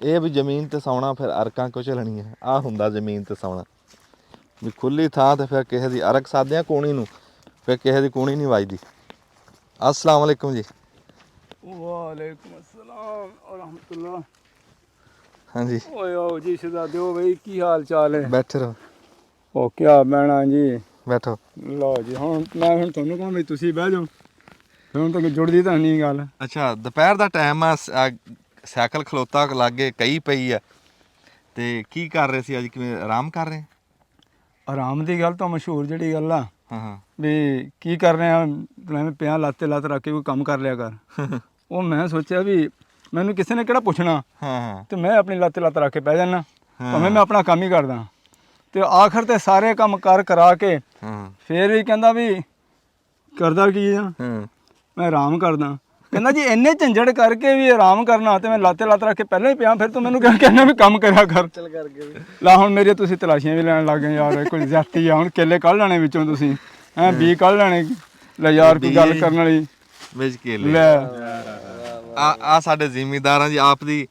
ਇਹ ਵੀ ਜ਼ਮੀਨ ਤੇ ਸੌਣਾ ਫਿਰ ਅਰਕਾਂ ਕਿਉਂ ਚੱਲਣੀਆਂ ਆ ਹੁੰਦਾ ਜ਼ਮੀਨ ਤੇ ਸੌਣਾ ਵੀ ਖੁੱਲੀ ਥਾਂ ਤੇ ਫਿਰ ਕਿਸੇ ਦੀ ਅਰਕ ਸਾਧਿਆਂ ਕੋਣੀ ਨੂੰ ਫਿਰ ਕਿਸੇ ਦੀ ਕੋਣੀ ਨਹੀਂ ਵੱਜਦੀ ਅਸਲਾਮ ਵਾਲੇਕੁਮ ਜੀ ਵਾਲੇਕੁਮ ਅਸਲਾਮ ਰਹਿਮਤੁਲਾਹ ਹਾਂਜੀ ਓਏ ਆਓ ਜੀ ਸ਼ਹਜ਼ਾਦਿਓ ਬਈ ਕੀ ਹਾਲ ਚਾਲ ਹੈ ਬੈਠੇ ਰਹੋ ਉਹ ਕਿਆ ਬਹਿਣਾ ਜੀ ਬੈਠੋ ਲਓ ਜੀ ਹੁਣ ਤੁਹਾਨੂੰ ਕਹਾਂ ਵੀ ਤੁਸੀਂ ਬਹਿ ਜਾਓ ਹੁਣ ਤੱਕ ਜੁੜਦੀ ਤਾਂ ਨਹੀਂ ਗੱਲ ਅੱਛਾ ਦੁਪਹਿਰ ਦਾ ਟਾਈਮ ਆ ਸਾਈਕਲ ਖਲੋਤਾ ਲਾਗੇ ਕਈ ਪਈ ਆ ਤੇ ਕੀ ਕਰ ਰਹੇ ਸੀ ਅੱਜ ਕਿਵੇਂ ਆਰਾਮ ਕਰ ਰਹੇ ਆਰਾਮ ਦੀ ਗੱਲ ਤਾਂ ਮਸ਼ਹੂਰ ਜਿਹੜੀ ਗੱਲ ਆ ਹਾਂ ਵੀ ਕੀ ਕਰ ਰਹੇ ਆ ਮੈਂ ਪਿਆ ਲੱਤ ਤੇ ਲੱਤ ਰੱਖ ਕੇ ਕੋਈ ਕੰਮ ਕਰ ਲਿਆ ਕਰ ਉਹ ਮੈਂ ਸੋਚਿਆ ਵੀ ਮੈਨੂੰ ਕਿਸੇ ਨੇ ਕਿਹੜਾ ਪੁੱਛਣਾ ਹਾਂ ਤੇ ਮੈਂ ਆਪਣੀ ਲੱਤ ਤੇ ਲੱਤ ਰੱਖ ਕੇ ਬਹਿ ਜਾਣਾ ਭਾਵੇਂ ਮੈਂ ਆਪਣਾ ਕੰਮ ਹੀ ਕਰਦਾ ਤੇ ਆਖਰ ਤੇ ਸਾਰੇ ਕੰਮ ਕਰਾ ਕੇ ਫੇਰ ਵੀ ਕਹਿੰਦਾ ਵੀ ਕਰਦਾ ਕੀ ਆ ਮੈਂ ਆਰਾਮ ਕਰਦਾ ਕਹਿੰਦਾ ਜੀ ਇੰਨੇ ਝੰਜੜ ਕਰਕੇ ਵੀ ਆਰਾਮ ਕਰਨਾ ਤੇ ਮੈਂ ਲੱਤ ਰੱਖ ਕੇ ਪਹਿਲਾਂ ਹੀ ਪਿਆ ਫਿਰ ਤੂੰ ਮੈਨੂੰ ਕਹਿੰਦਾ ਵੀ ਕੰਮ ਕਰਿਆ ਕਰ ਚੱਲ ਕਰਕੇ ਲਾ ਹੁਣ ਮੇਰੀਆਂ ਤੁਸੀਂ ਤਲਾਸ਼ੀਆਂ ਵੀ ਲੈਣ ਲੱਗ ਗਏ ਯਾਰ ਕੋਈ ਜ਼ਿਆਦਤੀ ਆ ਹੁਣ ਕੇਲੇ ਕੱਢ ਲੈਣੇ ਵਿੱਚੋਂ ਤੁਸੀਂ ਹੈਂ ਬੀ ਕੱਢ ਲੈਣੇ ਲੈ ਯਾਰ ਕੋਈ ਗੱਲ ਕਰਨ ਵਾਲੀ ਵਿੱਚ ਕੇਲੇ ਲੈ ਆ ਸਾਡੇ ਜ਼ਿਮੀਂਦਾਰਾਂ ਦੀ ਆਪ ਦੀ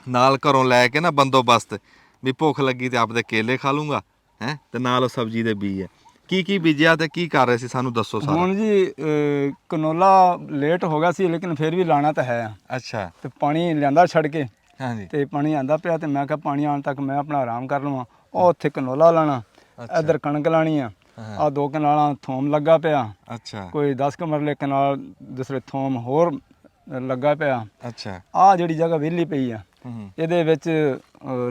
ਨਾਲ ਘਰੋਂ ਲੈ ਕੇ ਨਾ ਬੰਦੋਬਸਤ ਵੀ ਭੁੱਖ ਲੱਗੀ ਤੇ ਆਪਦੇ ਕੇਲੇ ਖਾ ਲੂੰਗਾ ਹੈ ਤੇ ਨਾਲ ਉਹ ਸਬਜ਼ੀ ਦੇ ਬੀ ਹੈ ਕੀ ਬੀਜਿਆ ਤੇ ਕੀ ਕਰ ਰਹੇ ਸੀ ਸਾਨੂੰ ਦੱਸੋ ਸਾਰਾ ਹੁਣ ਜੀ ਕਨੋਲਾ ਲੇਟ ਹੋ ਗਿਆ ਸੀ ਲੇਕਿਨ ਫਿਰ ਵੀ ਲਾਣਾ ਤਾਂ ਹੈ ਅੱਛਾ ਤੇ ਪਾਣੀ ਲਿਆਂਦਾ ਛੱਡ ਕੇ ਹਾਂਜੀ ਤੇ ਪਾਣੀ ਆਂਦਾ ਪਿਆ ਤੇ ਮੈਂ ਕਿਹਾ ਪਾਣੀ ਆਉਣ ਤੱਕ ਮੈਂ ਆਪਣਾ ਆਰਾਮ ਕਰ ਲਵਾਂ ਉਹ ਉੱਥੇ ਕਨੋਲਾ ਲਾਣਾ ਇੱਧਰ ਕਣਕ ਲਾਣੀ ਆ 2 ਕਨਾਲਾਂ ਥੋਮ ਲੱਗਾ ਪਿਆ ਅੱਛਾ ਕੋਈ 10 ਕਮਰਲੇ ਕਨਾਲ ਦੂਸਰੇ ਥੋਮ ਹੋਰ ਲੱਗਾ ਪਿਆ ਅੱਛਾ ਆ ਜਿਹੜੀ ਜਗ੍ਹਾ ਵਿਹਲੀ ਪਈ ਆ ਇਹਦੇ ਵਿੱਚ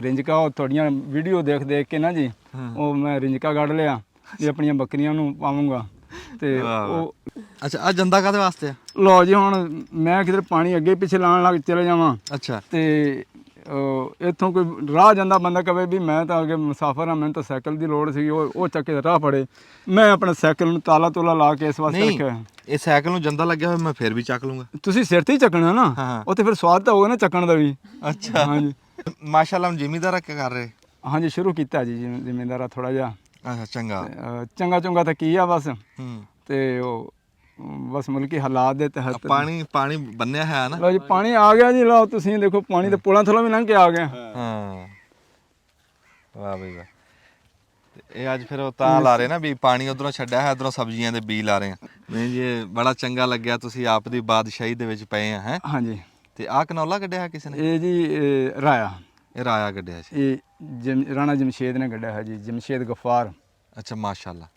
ਰਿੰਜਕਾ ਉਹ ਤੁਹਾਡੀਆਂ ਵੀਡੀਓ ਦੇਖ ਕੇ ਨਾ ਜੀ ਉਹ ਮੈਂ ਰਿੰਜਕਾ ਕੱਢ ਲਿਆ ਵੀ ਆਪਣੀਆਂ ਬੱਕਰੀਆਂ ਨੂੰ ਪਾਵਾਂਗਾ ਤੇ ਉਹ ਅੱਛਾ ਆ ਜੰਦਾ ਕਾਹਦੇ ਵਾਸਤੇ ਆ ਲਓ ਜੀ ਹੁਣ ਮੈਂ ਕਿਧਰ ਪਾਣੀ ਅੱਗੇ ਪਿੱਛੇ ਲਾਉਣ ਲੱਗ ਚਲੇ ਜਾਵਾਂ ਅੱਛਾ ਤੇ ਇੱਥੋਂ ਕੋਈ ਰਾਹ ਜਾਂਦਾ ਬੰਦਾ ਕਵੇ ਵੀ ਮੈਂ ਤਾਂ ਅੱਗੇ ਮੁਸਾਫਰ ਹਾਂ ਮੈਨੂੰ ਤਾਂ ਸਾਈਕਲ ਦੀ ਲੋੜ ਸੀ ਉਹ ਚੱਕ ਕੇ ਰਾਹ ਫੜੇ ਮੈਂ ਆਪਣਾ ਸਾਈਕਲ ਨੂੰ ਤਾਲਾ ਤੋਲਾ ਲਾ ਕੇ ਇਸ ਵਾਸਤੇ ਰੱਖਿਆ ਇਹ ਸਾਈਕਲ ਨੂੰ ਜੰਦਾ ਲੱਗਿਆ ਹੋਇਆ ਮੈਂ ਫਿਰ ਵੀ ਚੱਕ ਲੂੰਗਾ ਤੁਸੀਂ ਸਿਰ ਤੇ ਹੀ ਚੱਕਣਾ ਨਾ ਉੱਥੇ ਫਿਰ ਸਵਾਦ ਤਾਂ ਹੋਊਗਾ ਨਾ ਚੱਕਣ ਦਾ ਵੀ ਅੱਛਾ ਹਾਂਜੀ ਮਾਸ਼ਾਅੱਲਾ ਜ਼ਿਮੀਂਦਾਰ ਕੀ ਕਰ ਰਹੇ ਹਾਂਜੀ ਸ਼ੁਰੂ ਕੀਤਾ ਜੀ ਜ਼ਿਮੀਂਦਾਰਾ ਥੋੜਾ ਜਿਹਾ ਅੱਛਾ ਚੰਗਾ ਤਾਂ ਕੀ ਆ ਬਸ ਤੇ ਉਹ ਬਸ ਮੁਲਕੀ ਹਾਲਾਤ ਦੇ ਤਹਿਤ ਪਾਣੀ ਬੰਨਿਆ ਹੈ ਨਾ ਲਓ ਜੀ ਪਾਣੀ ਆ ਗਿਆ ਜੀ ਲਓ ਤੁਸੀਂ ਦੇਖੋ ਪਾਣੀ ਤੇ ਪੁਲਾਂ ਥਲੋਂ ਵੀ ਲੰਘ ਕੇ ਆ ਗਿਆ ਹਾਂ ਵਾਹ ਬਈ ਵਾਹ ਇਹ ਅੱਜ ਫਿਰ ਉਹ ਤਾਂ ਲਾ ਰਹੇ ਨਾ ਵੀ ਪਾਣੀ ਉਧਰੋਂ ਛੱਡਿਆ ਹੈ ਇਧਰੋਂ ਸਬਜ਼ੀਆਂ ਦੇ ਬੀਜ ਲਾ ਰਹੇ ਆ ਨਹੀਂ ਜੀ ਇਹ ਬੜਾ ਚੰਗਾ ਲੱਗਿਆ ਤੁਸੀਂ ਆਪ ਦੀ ਬਾਦਸ਼ਾਹੀ ਦੇ ਵਿੱਚ ਪਏ ਆ ਹੈ ਹਾਂਜੀ ਤੇ ਆਹ ਕਨੌਲਾ ਕੱਢਿਆ ਹੈ ਕਿਸੇ ਨੇ ਇਹ ਜੀ ਰਾਇਆ ਇਹ ਰਾਇਆ ਕੱਢਿਆ ਸੀ ਇਹ ਰਾਣਾ ਜਮਸ਼ੇਦ ਨੇ ਕੱਢਿਆ ਹੈ ਜੀ ਜਮਸ਼ੇਦ ਗਫਾਰ ਅੱਛਾ ਮਾਸ਼ਾਅੱਲਾ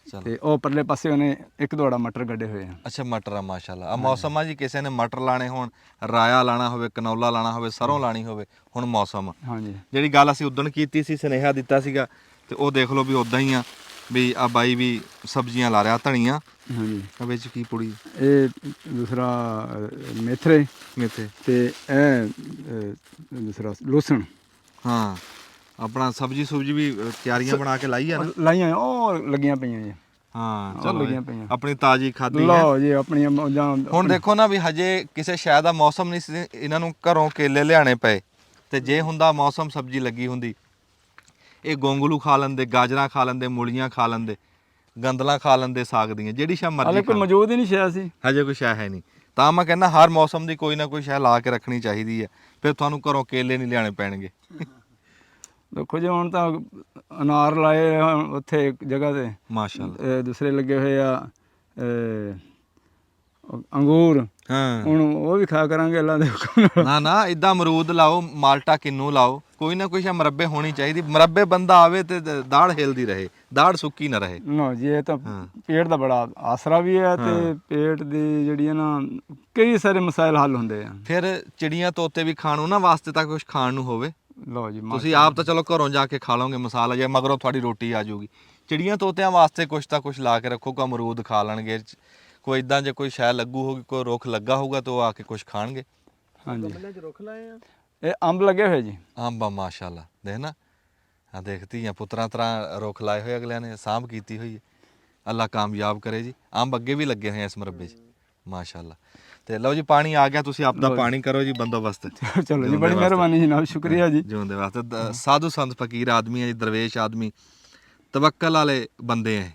ਤੇ ਉਹ ਪਰਲੇ ਪਾਸੇ ਉਹਨੇ ਇੱਕ ਦੋੜਾ ਮਟਰ ਗੱਡੇ ਹੋਏ ਆ। ਅੱਛਾ ਮਟਰ ਆ ਮਾਸ਼ਾਅੱਲਾ। ਆ ਮੌਸਮ ਆ ਜੀ, ਕਿਸੇ ਨੇ ਮਟਰ ਲਾਣੇ ਹੋਣ, ਰਾਇਆ ਲਾਣਾ ਹੋਵੇ, ਕਨੌਲਾ ਲਾਣਾ ਹੋਵੇ, ਸਰੋਂ ਲਾਣੀ ਹੋਵੇ, ਹੁਣ ਮੌਸਮ ਆ। ਹਾਂਜੀ ਜਿਹੜੀ ਗੱਲ ਅਸੀਂ ਉਦੋਂ ਕੀਤੀ ਸੀ, ਸੁਨੇਹਾ ਦਿੱਤਾ ਸੀਗਾ, ਤੇ ਉਹ ਦੇਖ ਲਓ ਵੀ ਉਦਾਂ ਹੀ ਆ ਵੀ ਆ ਬਾਈ ਵੀ ਸਬਜ਼ੀਆਂ ਲਾ ਰਿਹਾ, ਧਨੀਆ ਹਾਂਜੀ। ਆ ਵਿੱਚ ਕੀ ਪੁੜੀ ਇਹ ਦੂਸਰਾ ਮੇਥਰੇ ਮੇਥੇ, ਤੇ ਇਹ ਦੂਸਰਾ ਲਸਣ ਹਾਂ ਆਪਣਾ ਸਬਜ਼ੀ ਸੁਬਜੀ ਵੀ ਤਿਆਰੀਆਂ ਬਣਾ ਕੇ ਲਾਈ ਆ ਨਾ। ਲਾਈਆਂ ਹੋਈਆਂ, ਉਹ ਲੱਗੀਆਂ ਪਈਆਂ ਜੀ। ਹਾਂ ਉਹ ਚਲੋ ਲੱਗੀਆਂ ਪਈਆਂ। ਆਪਣੀ ਤਾਜ਼ੀ ਖਾਦੀ ਹੈ। ਲਓ ਜੀ ਆਪਣੀਆਂ ਮੌਜਾਂ। ਹੁਣ ਦੇਖੋ ਨਾ ਵੀ ਹਜੇ ਕਿਸੇ ਸ਼ੈ ਦਾ ਮੌਸਮ ਨਹੀਂ ਸੀ, ਇਹਨਾਂ ਨੂੰ ਘਰੋਂ ਕੇਲੇ ਲਿਆਣੇ ਪਏ, ਤੇ ਜੇ ਹੁੰਦਾ ਮੌਸਮ ਸਬਜ਼ੀ ਲੱਗੀ ਹੁੰਦੀ, ਇਹ ਗੋਂਗਲੂ ਖਾ ਲੈਂਦੇ, ਗਾਜਰਾਂ ਖਾ ਲੈਂਦੇ, ਮੂਲੀਆਂ ਖਾ ਲੈਂਦੇ, ਗੰਦਲਾਂ ਖਾ ਲੈਂਦੇ, ਸਾਗ ਦੀਆਂ, ਜਿਹੜੀ ਸ਼ੈ ਹਾਲੇ ਮਰਜ਼ੀ ਕੋਈ ਮੌਜੂਦ ਹੀ ਨਹੀਂ ਸ਼ਾਇ ਸੀ। ਹਜੇ ਕੋਈ ਸ਼ੈ ਹੈ ਨਹੀਂ। ਤਾਂ ਮੈਂ ਕਹਿੰਦਾ ਹਰ ਮੌਸਮ ਦੀ ਕੋਈ ਨਾ ਕੋਈ ਸ਼ੈ ਲਾ ਕੇ ਰੱਖਣੀ ਚਾਹੀਦੀ ਹੈ, ਫਿਰ ਤੁਹਾਨੂੰ ਘਰੋਂ ਕੇਲੇ ਨਹੀਂ ਲਿਆਣੇ ਪੈਣਗੇ। ਦੇਖੋ ਜੀ ਹੁਣ ਤਾਂ ਅਨਾਰ ਲਾਏ ਆ ਉੱਥੇ ਇੱਕ ਜਗ੍ਹਾ ਤੇ, ਮਾਸ਼ਾਅੱਲਾ। ਦੂਸਰੇ ਲੱਗੇ ਹੋਏ ਆ ਅੰਗੂਰ, ਹਾਂ ਹੁਣ ਉਹ ਵੀ ਖਾ ਕਰਾਂਗੇ ਅੱਲਾ ਦੇ ਹੁਕਮ ਨਾਲ। ਨਾ ਨਾ ਇਦਾਂ ਅਮਰੂਦ ਲਾਓ, ਮਾਲਟਾ ਕਿੰਨੂ ਲਾਓ, ਕੋਈ ਨਾ ਕੋਈ ਸ਼ੈ ਮੁਰੱਬੇ ਹੋਣੀ ਚਾਹੀਦੀ। ਮੁਰੱਬੇ ਬੰਦਾ ਆਵੇ ਤੇ ਦਾੜ ਹਿਲਦੀ ਰਹੇ, ਦਾੜ ਸੁੱਕੀ ਨਾ ਰਹੇ। ਨਾ ਜੀ ਇਹ ਤਾਂ ਪੇਟ ਦਾ ਬੜਾ ਆਸਰਾ ਵੀ ਹੈ, ਤੇ ਪੇਟ ਦੀ ਜਿਹੜੀ ਹੈ ਨਾ ਕਈ ਸਾਰੇ ਮਸਾਇਲ ਹੱਲ ਹੁੰਦੇ ਆ। ਫਿਰ ਚਿੜੀਆਂ ਤੋਤੇ ਵੀ ਖਾਣ ਉਹਨਾਂ ਵਾਸਤੇ ਤਾਂ ਕੁਝ ਖਾਣ ਨੂੰ ਹੋਵੇ। ਲਓ ਜੀ ਤੁਸੀਂ ਆਪ ਤਾਂ ਚਲੋ ਘਰੋਂ ਜਾ ਕੇ ਖਾ ਲਓਗੇ ਮਸਾਲਾ, ਜੇ ਮਗਰੋਂ ਤੁਹਾਡੀ ਰੋਟੀ ਆ ਜਾਊਗੀ। ਚਿੜੀਆਂ ਤੋਤਿਆਂ ਵਾਸਤੇ ਕੁਛ ਤਾਂ ਕੁਛ ਲਾ ਕੇ ਰੱਖੋ, ਕੋਈ ਅਮਰੂਦ ਖਾ ਲੈਣਗੇ, ਕੋਈ ਇਦਾਂ ਜੇ ਕੋਈ ਸ਼ੈ ਲੱਗੂ ਹੋਗੀ, ਕੋਈ ਰੁੱਖ ਲੱਗਾ ਹੋਊਗਾ ਤਾਂ ਉਹ ਆ ਕੇ ਕੁਛ ਖਾਣਗੇ। ਹਾਂਜੀ ਗਮਲਿਆਂ 'ਚ ਰੁੱਖ ਲਾਏ ਆ। ਇਹ ਅੰਬ ਲੱਗੇ ਹੋਏ ਜੀ। ਅੰਬ ਆ ਮਾਸ਼ਾਅੱਲਾ, ਦੇਖ ਨਾ ਆ ਦੇਖਤੀ ਆ ਪੁੱਤਰਾਂ ਤਰ੍ਹਾਂ ਰੁੱਖ ਲਾਏ ਹੋਏ ਅਗਲਿਆਂ ਨੇ, ਸਾਂਭ ਕੀਤੀ ਹੋਈ ਹੈ। ਅੱਲਾ ਕਾਮਯਾਬ ਕਰੇ ਜੀ। ਅੰਬ ਅੱਗੇ ਵੀ ਲੱਗੇ ਹੋਏ ਇਸ ਮੁਰੱਬੇ 'ਚ ਮਾਸ਼ਾਅੱਲਾ। ਤੇ ਲਓ ਜੀ ਪਾਣੀ ਆ ਗਿਆ, ਤੁਸੀਂ ਆਪਦਾ ਪਾਣੀ ਕਰੋ ਜੀ ਬੰਦੋਬਸਤ। ਚਲੋ ਜੀ ਬੜੀ ਮਿਹਰਬਾਨੀ ਜਨਾਬ, ਸ਼ੁਕਰੀਆ ਜੀ। ਜਿਉਂਦੇ ਵਾਸਤੇ ਸਾਧੂ ਸੰਤ ਫਕੀਰ ਆਦਮੀ ਹੈ ਜੀ, ਦਰਵੇਸ਼ ਆਦਮੀ, ਤਵੱਕਲ ਵਾਲੇ ਬੰਦੇ ਹੈ।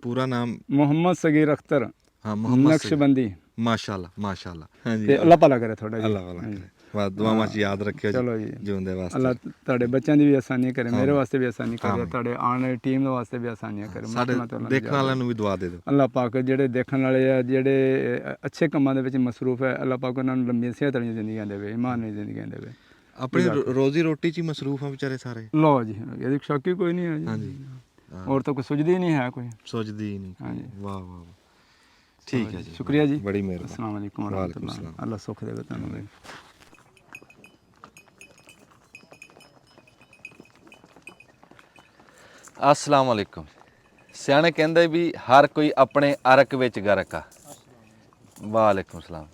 ਪੂਰਾ ਨਾਮ ਮੁਹੰਮਦ ਸਗੀਰ ਅਖਤਰ, ਹਾਂ ਮੁਹੰਮਦ ਨਕਸ਼ਬੰਦੀ। ਮਾਸ਼ਾਅੱਲਾ ਮਾਸ਼ਾਅੱਲਾ। ਹਾਂਜੀ ਤੇ ਅੱਲਾ ਭਲਾ ਕਰੇ ਤੁਹਾਡਾ ਜੀ। ਅੱਲਾ ਵਾਲਾ ਕਰੇ। ਬਸ ਦੁਆਵਾਂ 'ਚ ਯਾਦ ਰੱਖਿਓ ਚਲੋ ਜੀ ਜੀ। ਜਿਉਂਦੇ ਵਾਸਤੇ। ਅੱਲਾ ਤੁਹਾਡੇ ਬੱਚਿਆਂ ਦੀ ਵੀ ਆਸਾਨੀ ਕਰੇ, ਮੇਰੇ ਵਾਸਤੇ ਵੀ ਆਸਾਨੀ ਕਰੇ, ਤੁਹਾਡੇ ਆਉਣ ਵਾਲੀ ਟੀਮ ਵਾਸਤੇ ਵੀ ਆਸਾਨੀਆਂ ਕਰੇ। ਸਾਡੇ ਦੇਖਣ ਵਾਲਿਆਂ ਨੂੰ ਵੀ ਦੁਆ ਦੇ ਦਿਓ। ਅੱਲਾ ਪਾਕ ਜਿਹੜੇ ਦੇਖਣ ਵਾਲੇ ਆ, ਜਿਹੜੇ ਅੱਛੇ ਕੰਮਾਂ ਦੇ ਵਿੱਚ ਮਸਰੂਫ ਹੈ, ਅੱਲਾ ਪਾਕ ਉਹਨਾਂ ਨੂੰ ਲੰਬੀਆਂ ਸਿਹਤ ਵਾਲੀਆਂ ਜ਼ਿੰਦਗੀਆਂ ਦੇਵੇ, ਇਮਾਨ ਵਾਲੀ ਜ਼ਿੰਦਗੀਆਂ ਦੇਵੇ। ਆਪਣੀ ਰੋਜ਼ੀ ਰੋਟੀ 'ਚ ਹੀ ਮਸਰੂਫ ਆ ਵਿਚਾਰੇ ਸਾਰੇ। ਲਓ ਜੀ ਇਹਦੀ ਸ਼ੱਕ ਹੀ ਕੋਈ ਨਹੀਂ ਹੈ ਜੀ। ਹਾਂਜੀ ਹੋਰ ਤਾਂ ਕੋਈ ਸੁਝਦੀ ਨਹੀਂ ਹੈ ਕੋਈ। ਸੋਚਦੀ ਹੀ ਨਹੀਂ। ਹਾਂਜੀ ਵਾਹ ਵਾਹ ਵਾਹ। ਠੀਕ ਹੈ ਜੀ, ਸ਼ੁਕਰੀਆ ਜੀ। ਬੜੀ ਮਿਹਰਬਾਨੀ। ਅਸਲਾਮ ਵਾਲੇਕੁਮ ਵਰਹਿਮਤੁਲਾਹ। ਅੱਲਾ ਸੁੱਖ ਦੇਵੇ ਤੁਹਾਨੂੰ। अस्सलाम वालेकुम। ਸਿਆਣੇ ਕਹਿੰਦੇ ਵੀ ਹਰ ਕੋਈ ਆਪਣੇ ਅਰਕ ਵਿੱਚ ਗਰਕ ਆ। ਵਾਲੇਕੁਮ ਸਲਾਮ।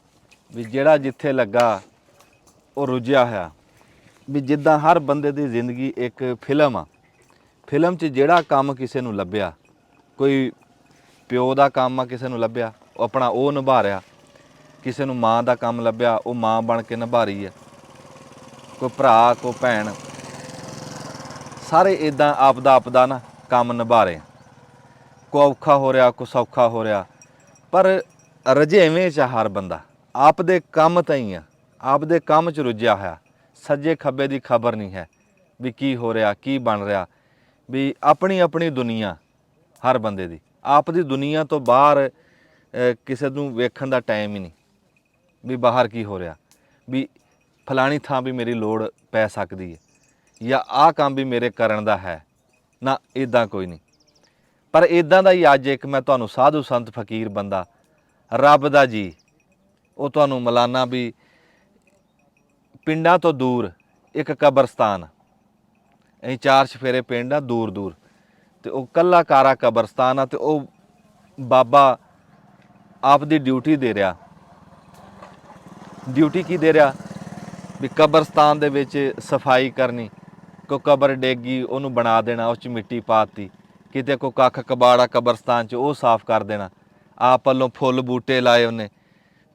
ਵੀ ਜਿਹੜਾ ਜਿੱਥੇ ਲੱਗਾ ਉਹ ਰੁੱਝਿਆ ਹੋਇਆ। ਵੀ ਜਿੱਦਾਂ ਹਰ ਬੰਦੇ ਦੀ ਜ਼ਿੰਦਗੀ ਇੱਕ ਫਿਲਮ ਆ, ਫਿਲਮ 'ਚ ਜਿਹੜਾ ਕੰਮ ਕਿਸੇ ਨੂੰ ਲੱਭਿਆ, ਕੋਈ ਪਿਓ ਦਾ ਕੰਮ ਆ ਕਿਸੇ ਨੂੰ ਲੱਭਿਆ, ਉਹ ਆਪਣਾ ਉਹ ਨਿਭਾ ਰਿਹਾ। ਕਿਸੇ ਨੂੰ ਮਾਂ ਦਾ ਕੰਮ ਲੱਭਿਆ, ਉਹ ਮਾਂ ਬਣ ਕੇ ਨਿਭਾ ਰਹੀ ਹੈ। ਕੋਈ ਭਰਾ, ਕੋਈ ਭੈਣ, ਸਾਰੇ ਇਦਾਂ ਆਪਦਾ ਨਾ ਕੰਮ ਨਿਭਾ ਰਹੇ। ਕੋਈ ਔਖਾ ਹੋ ਰਿਹਾ, ਕੋਈ ਸੌਖਾ ਹੋ ਰਿਹਾ, ਪਰ ਰੁਝੇਵੇਂ 'ਚ ਹਰ ਬੰਦਾ ਆਪਦੇ ਕੰਮ ਤਾਈਂ ਆ, ਆਪਦੇ ਕੰਮ 'ਚ ਰੁੱਝਿਆ ਹੋਇਆ। ਸੱਜੇ ਖੱਬੇ ਦੀ ਖਬਰ ਨਹੀਂ ਹੈ ਵੀ ਕੀ ਹੋ ਰਿਹਾ, ਕੀ ਬਣ ਰਿਹਾ। ਵੀ ਆਪਣੀ ਆਪਣੀ ਦੁਨੀਆ ਹਰ ਬੰਦੇ ਦੀ, ਆਪ ਦੀ ਦੁਨੀਆ ਤੋਂ ਬਾਹਰ ਕਿਸੇ ਨੂੰ ਵੇਖਣ ਦਾ ਟਾਈਮ ਹੀ ਨਹੀਂ ਵੀ ਬਾਹਰ ਕੀ ਹੋ ਰਿਹਾ, ਵੀ ਫਲਾਣੀ ਥਾਂ ਵੀ ਮੇਰੀ ਲੋੜ ਪੈ ਸਕਦੀ ਹੈ, ਜਾਂ ਆਹ ਕੰਮ ਵੀ ਮੇਰੇ ਕਰਨ ਦਾ ਹੈ ਨਾ। ਇਦਾਂ ਕੋਈ ਨਹੀਂ। ਪਰ ਇਦਾਂ ਦਾ ਹੀ ਅੱਜ ਇੱਕ ਮੈਂ ਤੁਹਾਨੂੰ ਸਾਧੂ ਸੰਤ ਫਕੀਰ ਬੰਦਾ, ਰੱਬ ਦਾ ਜੀ, ਉਹ ਤੁਹਾਨੂੰ ਮਿਲਾਨਾ ਵੀ ਪਿੰਡਾਂ ਤੋਂ ਦੂਰ ਇੱਕ ਕਬਰਸਤਾਨ, ਅਸੀਂ 4 ਚਫੇਰੇ ਪਿੰਡ ਆ ਦੂਰ ਦੂਰ, ਤੇ ਉਹ ਕੱਲਾ ਕਾਰਾ ਕਬਰਸਤਾਨ ਆ। ਤੇ ਉਹ ਬਾਬਾ ਆਪ ਦੀ ਡਿਊਟੀ ਦੇ ਰਿਹਾ। ਡਿਊਟੀ ਕੀ ਦੇ ਰਿਹਾ ਵੀ ਕਬਰਸਤਾਨ ਦੇ ਵਿੱਚ ਸਫਾਈ ਕਰਨੀ। ਕੋਈ ਕਬਰ ਡੇਗੀ ਉਹਨੂੰ ਬਣਾ ਦੇਣਾ, ਉਸ 'ਚ ਮਿੱਟੀ ਪਾਤੀ, ਕਿਤੇ ਕੋਈ ਕੱਖ ਕਬਾੜਾ ਕਬਰਸਤਾਨ 'ਚ ਉਹ ਸਾਫ਼ ਕਰ ਦੇਣਾ। ਆਪ ਵੱਲੋਂ ਫੁੱਲ ਬੂਟੇ ਲਾਏ ਉਹਨੇ,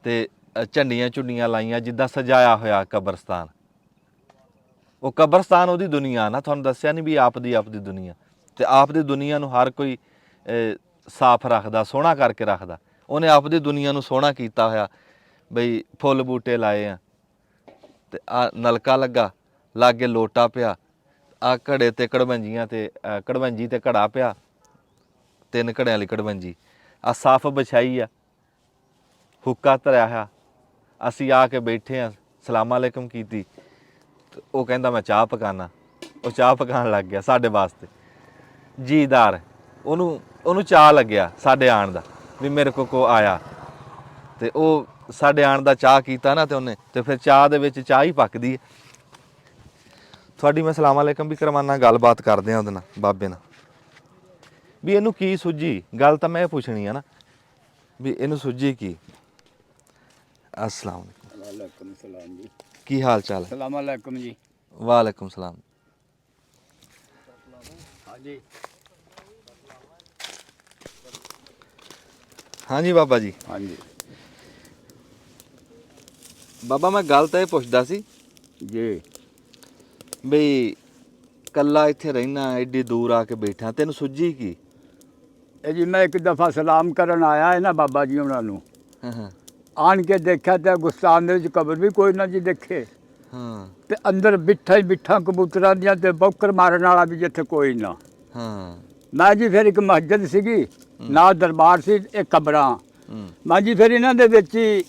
ਤੇ ਝੰਡੀਆਂ ਝੁੰਡੀਆਂ ਲਾਈਆਂ, ਜਿੱਦਾਂ ਸਜਾਇਆ ਹੋਇਆ ਕਬਰਸਤਾਨ। ਉਹ ਕਬਰਸਤਾਨ ਉਹਦੀ ਦੁਨੀਆ ਨਾ, ਤੁਹਾਨੂੰ ਦੱਸਿਆ ਨਹੀਂ ਵੀ ਆਪ ਦੀ ਦੁਨੀਆ। ਤੇ ਆਪ ਦੀ ਦੁਨੀਆ ਨੂੰ ਹਰ ਕੋਈ ਸਾਫ਼ ਰੱਖਦਾ, ਸੋਹਣਾ ਕਰਕੇ ਰੱਖਦਾ। ਉਹਨੇ ਆਪ ਦੀ ਦੁਨੀਆ ਨੂੰ ਸੋਹਣਾ ਕੀਤਾ ਹੋਇਆ ਬਈ ਫੁੱਲ ਬੂਟੇ ਲਾਏ ਆ, ਤੇ ਆ ਨਲਕਾ ਲੱਗਾ, ਲਾਗੇ ਲੋਟਾ ਪਿਆ, ਆ ਘੜੇ ਤੇ ਕੜਵੰਜੀਆਂ ਤੇ ਕੜਵੰਜੀ ਤੇ ਘੜਾ ਪਿਆ, 3 ਘੜਿਆਂ ਵਾਲੀ ਕੜਵੰਜੀ, ਆ ਸੱਫ ਵਿਛਾਈ ਆ, ਹੁੱਕਾ ਧਰਿਆ ਹੋਇਆ। ਅਸੀਂ ਆ ਕੇ ਬੈਠੇ ਆ, ਸਲਾਮ ਅਲੈਕਮ ਕੀਤੀ, ਉਹ ਕਹਿੰਦਾ ਮੈਂ ਚਾਹ ਪਕਾਨਾ। ਉਹ ਚਾਹ ਪਕਾਉਣ ਲੱਗ ਗਿਆ ਸਾਡੇ ਵਾਸਤੇ। ਜੀਦਾਰ ਉਹਨੂੰ ਚਾਅ ਲੱਗਿਆ ਸਾਡੇ ਆਣ ਦਾ ਵੀ ਮੇਰੇ ਕੋ ਆਇਆ, ਤੇ ਉਹ ਸਾਡੇ ਆਣ ਦਾ ਚਾਅ ਕੀਤਾ ਨਾ, ਤੇ ਉਹਨੇ ਤੇ ਫਿਰ ਚਾਅ ਦੇ ਵਿੱਚ ਚਾਹ ਹੀ ਪੱਕਦੀ ਹੈ। ਤੁਹਾਡੀ ਮੈਂ ਸਲਾਮ ਅਲੈਕਮ ਵੀ ਕਰਵਾਨਾ, ਗੱਲਬਾਤ ਕਰਦੇ ਆ ਉਹਦੇ ਨਾਲ, ਬਾਬੇ ਨਾਲ, ਵੀ ਇਹਨੂੰ ਕੀ ਸੁੱਝੀ ਗੱਲ, ਤਾਂ ਮੈਂ ਪੁੱਛਣੀ ਆ ਨਾ ਵੀ ਇਹਨੂੰ ਸੁੱਝੀ ਕੀ। अस्सलाम ਵਾਲੇਕੁਮ ਸਲਾਮ ਜੀ। ਕੀ ਹਾਲ ਚਾਲ ਹੈ? ਸਲਾਮ ਅਲੈਕੁਮ ਜੀ। ਵਾਲੇਕੁਮ ਸਲਾਮ। ਹਾਂਜੀ ਹਾਂਜੀ ਬਾਬਾ ਜੀ। ਹਾਂਜੀ ਬਾਬਾ ਮੈਂ ਗੱਲ ਤਾਂ ਇਹ ਪੁੱਛਦਾ ਸੀ ਜੀ। ਬਈ ਕੱਲਾ ਇੱਥੇ ਰਹਿਣਾ, ਐਡੀ ਦੂਰ ਆ ਕੇ ਬੈਠਾ, ਤੈਨੂੰ ਸੁੱਝੀ ਕੀ? ਇਹ ਜੀ ਮੈਂ ਇੱਕ ਦਫਾ ਸਲਾਮ ਕਰਨ ਆਇਆ ਹੈ ਨਾ ਬਾਬਾ ਜੀ ਉਹਨਾਂ ਨੂੰ, ਹਾਂ ਹਾਂ ਆਣ ਕੇ ਦੇਖਿਆ ਤੇ ਗੁਸਤਾਨ ਦੇ ਵਿੱਚ ਕਬਰ ਵੀ ਕੋਈ ਨਾ ਜੀ ਦੇਖੇ, ਹਾਂ ਤੇ ਅੰਦਰ ਬਿੱਠਾ ਹੀ ਬਿੱਠਾ ਕਬੂਤਰਾਂ ਦੀਆਂ ਤੇ ਬੌਕਰ ਮਾਰਨ ਵਾਲਾ ਵੀ ਜਿੱਥੇ ਕੋਈ ਨਾ। ਹਾਂ ਮੈਂ ਜੀ ਫਿਰ ਇੱਕ ਮਸਜਿਦ ਸੀਗੀ ਨਾਲ ਦਰਬਾਰ ਸੀ, ਇਹ ਕਬਰਾਂ। ਮੈਂ ਜੀ ਫਿਰ ਇਹਨਾਂ ਦੇ ਵਿੱਚ ਹੀ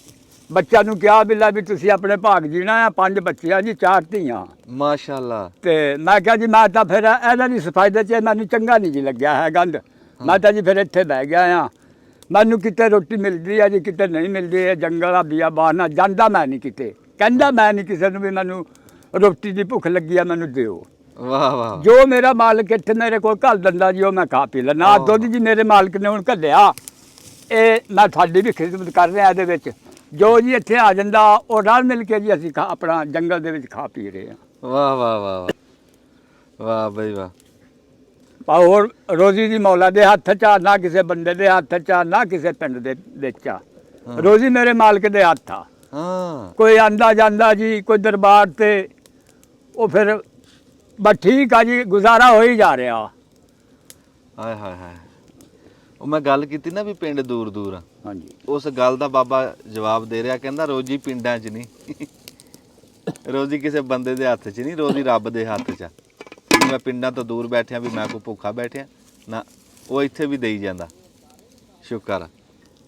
ਬੱਚਿਆਂ ਨੂੰ ਕਿਹਾ ਵੀ ਲੈ ਵੀ ਤੁਸੀਂ ਆਪਣੇ ਭਾਗ ਜੀਣਾ ਆ, 5 ਬੱਚੇ ਆ ਜੀ, 4 ਧੀਆਂ। ਮਾਸ਼ਾਅੱਲਾ। ਤੇ ਮੈਂ ਕਿਹਾ ਜੀ ਮੈਂ ਤਾਂ ਫਿਰ ਇਹਨਾਂ ਦੀ ਸਫਾਇਦੇ 'ਚ ਮੈਨੂੰ ਚੰਗਾ ਨਹੀਂ ਜੀ ਲੱਗਿਆ ਹੈ ਗੰਦ। ਮੈਂ ਤਾਂ ਜੀ ਫਿਰ ਇੱਥੇ ਬਹਿ ਗਿਆ ਆ। ਮੈਨੂੰ ਕਿਤੇ ਰੋਟੀ ਮਿਲਦੀ ਆ ਜੀ, ਕਿਤੇ ਨਹੀਂ ਮਿਲਦੀ। ਇਹ ਜੰਗਲ ਆ ਬਿਆਬਾਨ ਜਾਂਦਾ ਮੈਂ ਨਹੀਂ ਕਿਤੇ, ਕਹਿੰਦਾ ਮੈਂ ਨਹੀਂ ਕਿਸੇ ਨੂੰ ਵੀ ਮੈਨੂੰ ਰੋਟੀ ਦੀ ਭੁੱਖ ਲੱਗੀ ਆ ਮੈਨੂੰ ਦਿਓ। ਵਾਹ ਵਾਹ। ਜੋ ਮੇਰਾ ਮਾਲਕ ਇੱਥੇ ਮੇਰੇ ਕੋਲ ਘੱਲ ਦਿੰਦਾ ਜੀ ਉਹ ਮੈਂ ਖਾ ਪੀ ਲੈਂਦਾ। ਆਹ ਦੁੱਧ ਜੀ ਮੇਰੇ ਮਾਲਕ ਨੇ ਹੁਣ ਘੱਲਿਆ, ਇਹ ਮੈਂ ਤੁਹਾਡੀ ਵੀ ਖਿਦਮਤ ਕਰ ਰਿਹਾ ਇਹਦੇ ਵਿੱਚ। ਜੋ ਜੀ ਇੱਥੇ ਆ ਜਾਂਦਾ ਉਹ ਰਲ ਮਿਲ ਕੇ ਜੀ ਅਸੀਂ ਆਪਣਾ ਜੰਗਲ ਦੇ ਵਿੱਚ ਖਾ ਪੀ ਰਹੇ ਹਾਂ। ਵਾਹ ਵਾਹ ਵਾਹ ਵਾਹ ਬਈ ਵਾਹ। ਪਰ ਹੋਰ ਰੋਜ਼ੀ ਦੀ ਮੌਲਾ ਦੇ ਹੱਥ 'ਚ ਆ, ਨਾ ਕਿਸੇ ਬੰਦੇ ਦੇ ਹੱਥ 'ਚ ਆ, ਨਾ ਕਿਸੇ ਪਿੰਡ ਦੇ ਵਿੱਚ ਆ। ਰੋਜ਼ੀ ਮੇਰੇ ਮਾਲਕ ਦੇ ਹੱਥ ਆ। ਹਾਂ ਕੋਈ ਆਂਦਾ ਜਾਂਦਾ ਜੀ, ਕੋਈ ਦਰਬਾਰ ਤੇ, ਉਹ ਫਿਰ ਬਸ ਠੀਕ ਆ ਜੀ, ਗੁਜ਼ਾਰਾ ਹੋ ਹੀ ਜਾ ਰਿਹਾ। ਹਾਏ ਹਾਏ ਹਾਏ। ਉਹ ਮੈਂ ਗੱਲ ਕੀਤੀ ਨਾ ਵੀ ਪਿੰਡ ਦੂਰ ਦੂਰ ਆ, ਹਾਂਜੀ ਉਸ ਗੱਲ ਦਾ ਬਾਬਾ ਜਵਾਬ ਦੇ ਰਿਹਾ, ਕਹਿੰਦਾ ਰੋਜ਼ੀ ਪਿੰਡਾਂ 'ਚ ਨਹੀਂ, ਰੋਜ਼ੀ ਕਿਸੇ ਬੰਦੇ ਦੇ ਹੱਥ 'ਚ ਨਹੀਂ, ਰੋਜ਼ੀ ਰੱਬ ਦੇ ਹੱਥ 'ਚ ਆ। ਵੀ ਮੈਂ ਪਿੰਡਾਂ ਤੋਂ ਦੂਰ ਬੈਠਿਆ ਵੀ ਮੈਂ ਕੋਈ ਭੁੱਖਾ ਬੈਠਿਆ ਨਾ, ਉਹ ਇੱਥੇ ਵੀ ਦੇਈ ਜਾਂਦਾ। ਸ਼ੁਕਰ ਆ।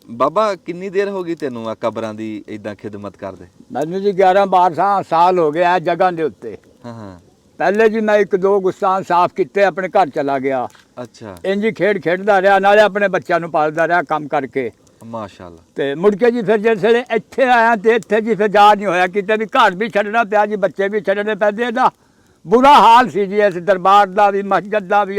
ਬਾਬਾ ਕਿੰਨੀ ਦੇਰ ਹੋ ਗਈ ਤੈਨੂੰ ਆ ਕਬਰਾਂ ਦੀ ਇਦਾਂ ਖਿਦਮਤ ਕਰਦੇ? ਮੈਨੂੰ ਜੀ 11-12 ਸਾਲ ਹੋ ਗਏ ਆ ਜਗ੍ਹਾ ਦੇ ਉੱਤੇ। ਹਾਂ ਹਾਂ ਪਹਿਲੇ ਜੀ ਮੈਂ 1-2 ਗੁਸਤਾਨ ਸਾਫ਼ ਕੀਤੇ, ਆਪਣੇ ਘਰ ਚਲਾ ਗਿਆ। ਅੱਛਾ ਇੰਝ ਹੀ ਖੇਡਦਾ ਰਿਹਾ, ਨਾਲੇ ਆਪਣੇ ਬੱਚਿਆਂ ਨੂੰ ਪਾਲਦਾ ਰਿਹਾ ਕੰਮ ਕਰਕੇ। ਮਾਸ਼ਾਅੱਲਾ। ਤੇ ਮੁੜ ਕੇ ਜੀ ਫਿਰ ਜਿਹੜੇ ਇੱਥੇ ਆਇਆ ਤੇ ਇੱਥੇ ਜੀ ਫਿਰ ਜਾ ਨਹੀਂ ਹੋਇਆ ਕਿਤੇ ਵੀ, ਘਰ ਵੀ ਛੱਡਣਾ ਪਿਆ ਜੀ, ਬੱਚੇ ਵੀ ਛੱਡਣੇ ਪੈਂਦੇ। ਇਹਦਾ ਬੁਰਾ ਹਾਲ ਸੀ ਜੀ ਇਸ ਦਰਬਾਰ ਦਾ ਵੀ, ਮਸਜਿਦ ਦਾ ਵੀ,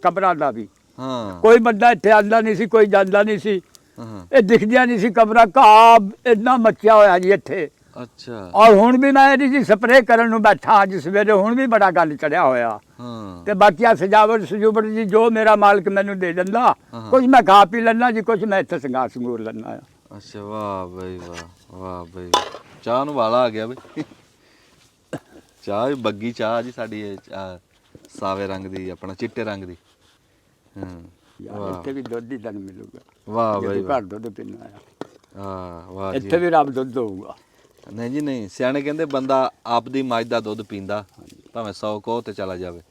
ਕਬਰਾਂ ਦਾ ਵੀ। ਹਾਂ ਕੋਈ ਬੰਦਾ ਇੱਥੇ ਆਉਂਦਾ ਨਹੀਂ ਸੀ, ਕੋਈ ਜਾਂਦਾ ਨਹੀਂ ਸੀ। ਹਾਂ ਇਹ ਦਿਖਦੀਆਂ ਨਹੀਂ ਸੀ ਕਬਰਾਂ, ਘਾਹ ਇੰਨਾ ਮੱਚਿਆ ਹੋਇਆ ਜੀ ਇੱਥੇ। ਅੱਛਾ। ਔਰ ਹੁਣ ਵੀ ਮੈਂ ਇਹਦੀ ਜੀ ਸਪਰੇਅ ਕਰਨ ਨੂੰ ਬੈਠਾ ਅੱਜ ਸਵੇਰੇ, ਹੁਣ ਵੀ ਬੜਾ ਗੱਲ ਚੜਿਆ ਹੋਇਆ। ਹਾਂ ਤੇ ਬਾਕੀ ਆ ਸਜਾਵਟ ਸਜੂਵਟ ਜੀ ਜੋ ਮੇਰਾ ਮਾਲਕ ਮੈਨੂੰ ਦੇ ਦਿੰਦਾ, ਕੁਝ ਮੈਂ ਖਾ ਪੀ ਲੈਂਦਾ ਜੀ, ਕੁਝ ਮੈਂ ਇੱਥੇ ਸਿੰਗਾਰ ਸੰਗੂਰ ਲੈਂਦਾ ਆ। ਅੱਛਾ ਵਾਹ ਬਈ ਵਾਹ ਵਾਹ ਬਈ ਵਾਹ। ਚਾਹ ਨੂੰ ਵਾਲਾ ਆ ਗਿਆ ਬਈ। ਚਾਹ ਵੀ ਬੱਗੀ ਚਾਹ ਜੀ ਸਾਡੀ, ਇਹ ਚਾਹ ਸਾਵੇ ਰੰਗ ਦੀ, ਆਪਣਾ ਚਿੱਟੇ ਰੰਗ ਦੀ। ਹਾਂ ਯਾਰ ਇੱਥੇ ਵੀ ਦੁੱਧ ਹੀ ਤੁਹਾਨੂੰ ਮਿਲੂਗਾ। ਵਾਹ ਬਈ ਜਦੋਂ ਘਰ ਦੁੱਧ ਪੀਣਾ ਆ, ਹਾਂ ਵਾਹ ਜੀ। ਇੱਥੇ ਵੀ ਰੱਬ ਦੁੱਧ ਹੋਊਗਾ। ਨਹੀਂ ਜੀ ਨਹੀਂ, ਸਿਆਣੇ ਕਹਿੰਦੇ ਬੰਦਾ ਆਪ ਦੀ ਮੱਝ ਦਾ ਦੁੱਧ ਪੀਂਦਾ ਭਾਵੇਂ 100 ਕੋਹ ਤੇ ਚਲਾ ਜਾਵੇ।